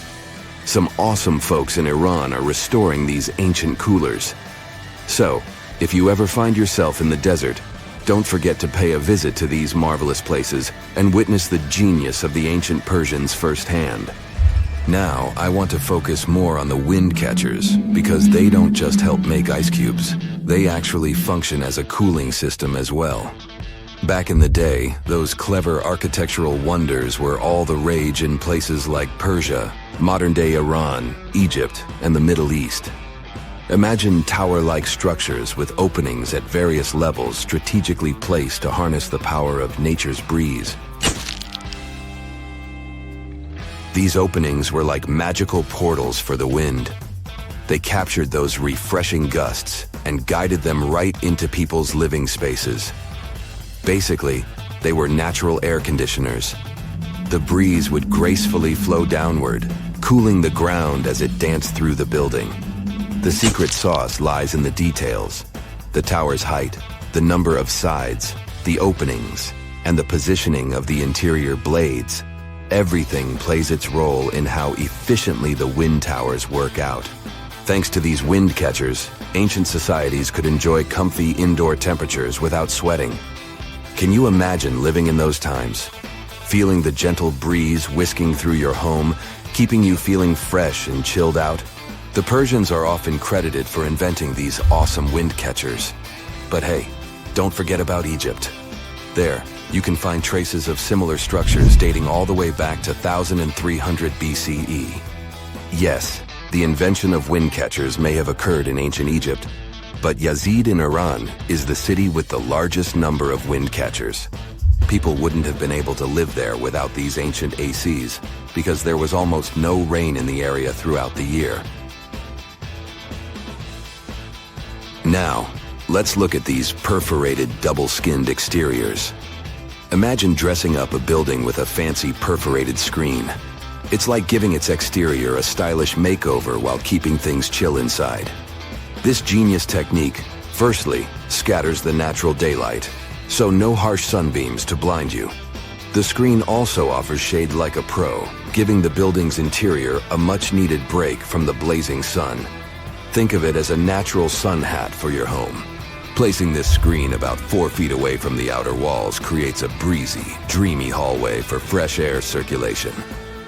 Some awesome folks in Iran are restoring these ancient coolers. So, if you ever find yourself in the desert, don't forget to pay a visit to these marvelous places and witness the genius of the ancient Persians firsthand. Now, I want to focus more on the wind catchers because they don't just help make ice cubes. They actually function as a cooling system as well. Back in the day, those clever architectural wonders were all the rage in places like Persia, modern-day Iran, Egypt, and the Middle East. Imagine tower-like structures with openings at various levels strategically placed to harness the power of nature's breeze. These openings were like magical portals for the wind. They captured those refreshing gusts and guided them right into people's living spaces. Basically, they were natural air conditioners. The breeze would gracefully flow downward, cooling the ground as it danced through the building. The secret sauce lies in the details: the tower's height, the number of sides, the openings, and the positioning of the interior blades. Everything plays its role in how efficiently the wind towers work out. Thanks to these wind catchers, ancient societies could enjoy comfy indoor temperatures without sweating. Can you imagine living in those times? Feeling the gentle breeze whisking through your home, keeping you feeling fresh and chilled out? The Persians are often credited for inventing these awesome wind catchers. But hey, don't forget about Egypt. There, you can find traces of similar structures dating all the way back to 1300 BCE. Yes, the invention of wind catchers may have occurred in ancient Egypt, but Yazid in Iran is the city with the largest number of wind catchers. People wouldn't have been able to live there without these ancient ACs because there was almost no rain in the area throughout the year. Now, let's look at these perforated double-skinned exteriors. Imagine dressing up a building with a fancy perforated screen. It's like giving its exterior a stylish makeover while keeping things chill inside. This genius technique, firstly, scatters the natural daylight, so no harsh sunbeams to blind you. The screen also offers shade like a pro, giving the building's interior a much-needed break from the blazing sun. Think of it as a natural sun hat for your home. Placing this screen about 4 feet away from the outer walls creates a breezy, dreamy hallway for fresh air circulation.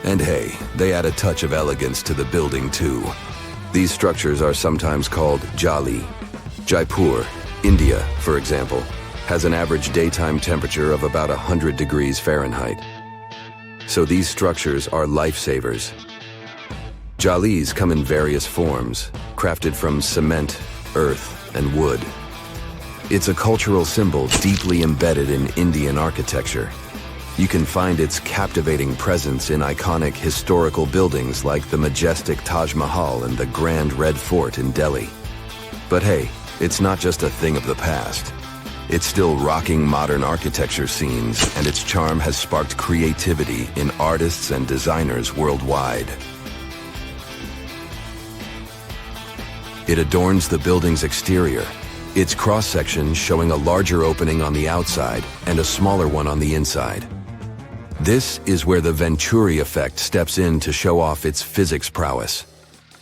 And hey, they add a touch of elegance to the building too. These structures are sometimes called jali. Jaipur, India, for example, has an average daytime temperature of about 100 degrees Fahrenheit. So these structures are lifesavers. Jalis come in various forms, crafted from cement, earth, and wood. It's a cultural symbol deeply embedded in Indian architecture. You can find its captivating presence in iconic historical buildings like the majestic Taj Mahal and the Grand Red Fort in Delhi. But hey, it's not just a thing of the past. It's still rocking modern architecture scenes, and its charm has sparked creativity in artists and designers worldwide. It adorns the building's exterior, its cross-section showing a larger opening on the outside and a smaller one on the inside. This is where the Venturi effect steps in to show off its physics prowess.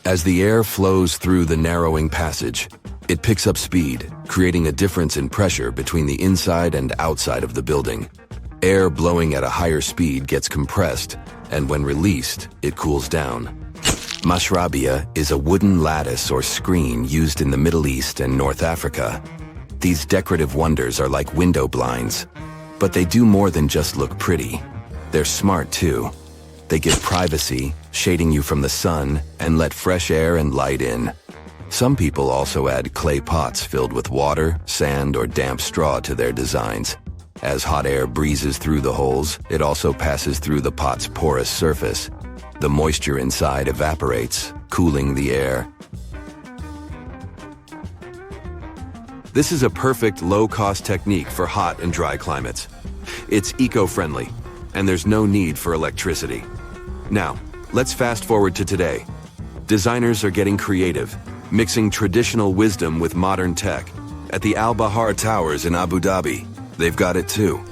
As the air flows through the narrowing passage, it picks up speed, creating a difference in pressure between the inside and outside of the building. Air blowing at a higher speed gets compressed, and when released, it cools down. Mashrabia is a wooden lattice or screen used in the Middle East and North Africa. These decorative wonders are like window blinds, but they do more than just look pretty. They're smart too. They give privacy, shading you from the sun, and let fresh air and light in. Some people also add clay pots filled with water, sand, or damp straw to their designs. As hot air breezes through the holes, it also passes through the pot's porous surface. The moisture inside evaporates, cooling the air. This is a perfect low-cost technique for hot and dry climates. It's eco-friendly, and there's no need for electricity. Now, let's fast forward to today. Designers are getting creative, mixing traditional wisdom with modern tech. At the Al Bahar Towers in Abu Dhabi, they've got it too.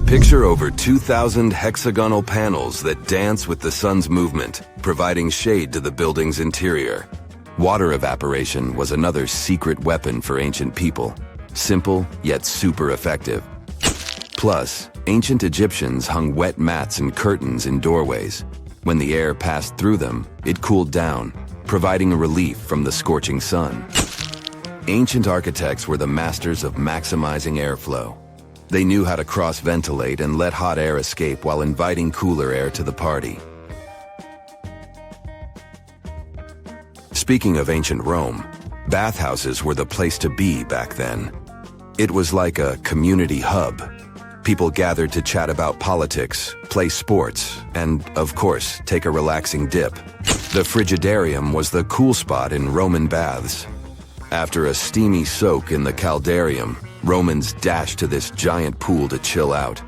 Picture over 2,000 hexagonal panels that dance with the sun's movement, providing shade to the building's interior. Water evaporation was another secret weapon for ancient people. Simple, yet super effective. Plus, ancient Egyptians hung wet mats and curtains in doorways. When the air passed through them, it cooled down, providing a relief from the scorching sun. Ancient architects were the masters of maximizing airflow. They knew how to cross-ventilate and let hot air escape while inviting cooler air to the party. Speaking of ancient Rome, bathhouses were the place to be back then. It was like a community hub. People gathered to chat about politics, play sports, and, of course, take a relaxing dip. The frigidarium was the cool spot in Roman baths. After a steamy soak in the caldarium, Romans dashed to this giant pool to chill out.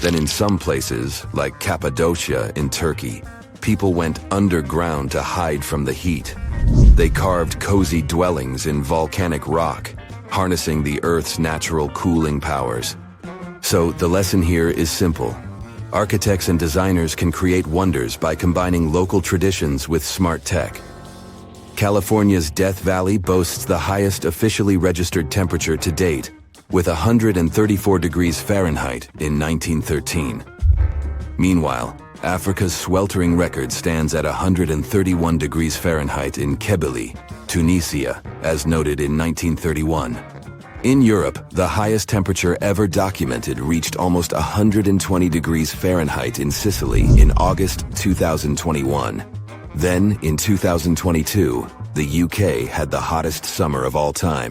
Then in some places, like Cappadocia in Turkey, people went underground to hide from the heat. They carved cozy dwellings in volcanic rock, harnessing the Earth's natural cooling powers. So the lesson here is simple. Architects and designers can create wonders by combining local traditions with smart tech. California's Death Valley boasts the highest officially registered temperature to date, with 134 degrees Fahrenheit in 1913. Meanwhile, Africa's sweltering record stands at 131 degrees Fahrenheit in Kebili, Tunisia, as noted in 1931. In Europe, the highest temperature ever documented reached almost 120 degrees Fahrenheit in Sicily in August 2021. Then, in 2022, the UK had the hottest summer of all time.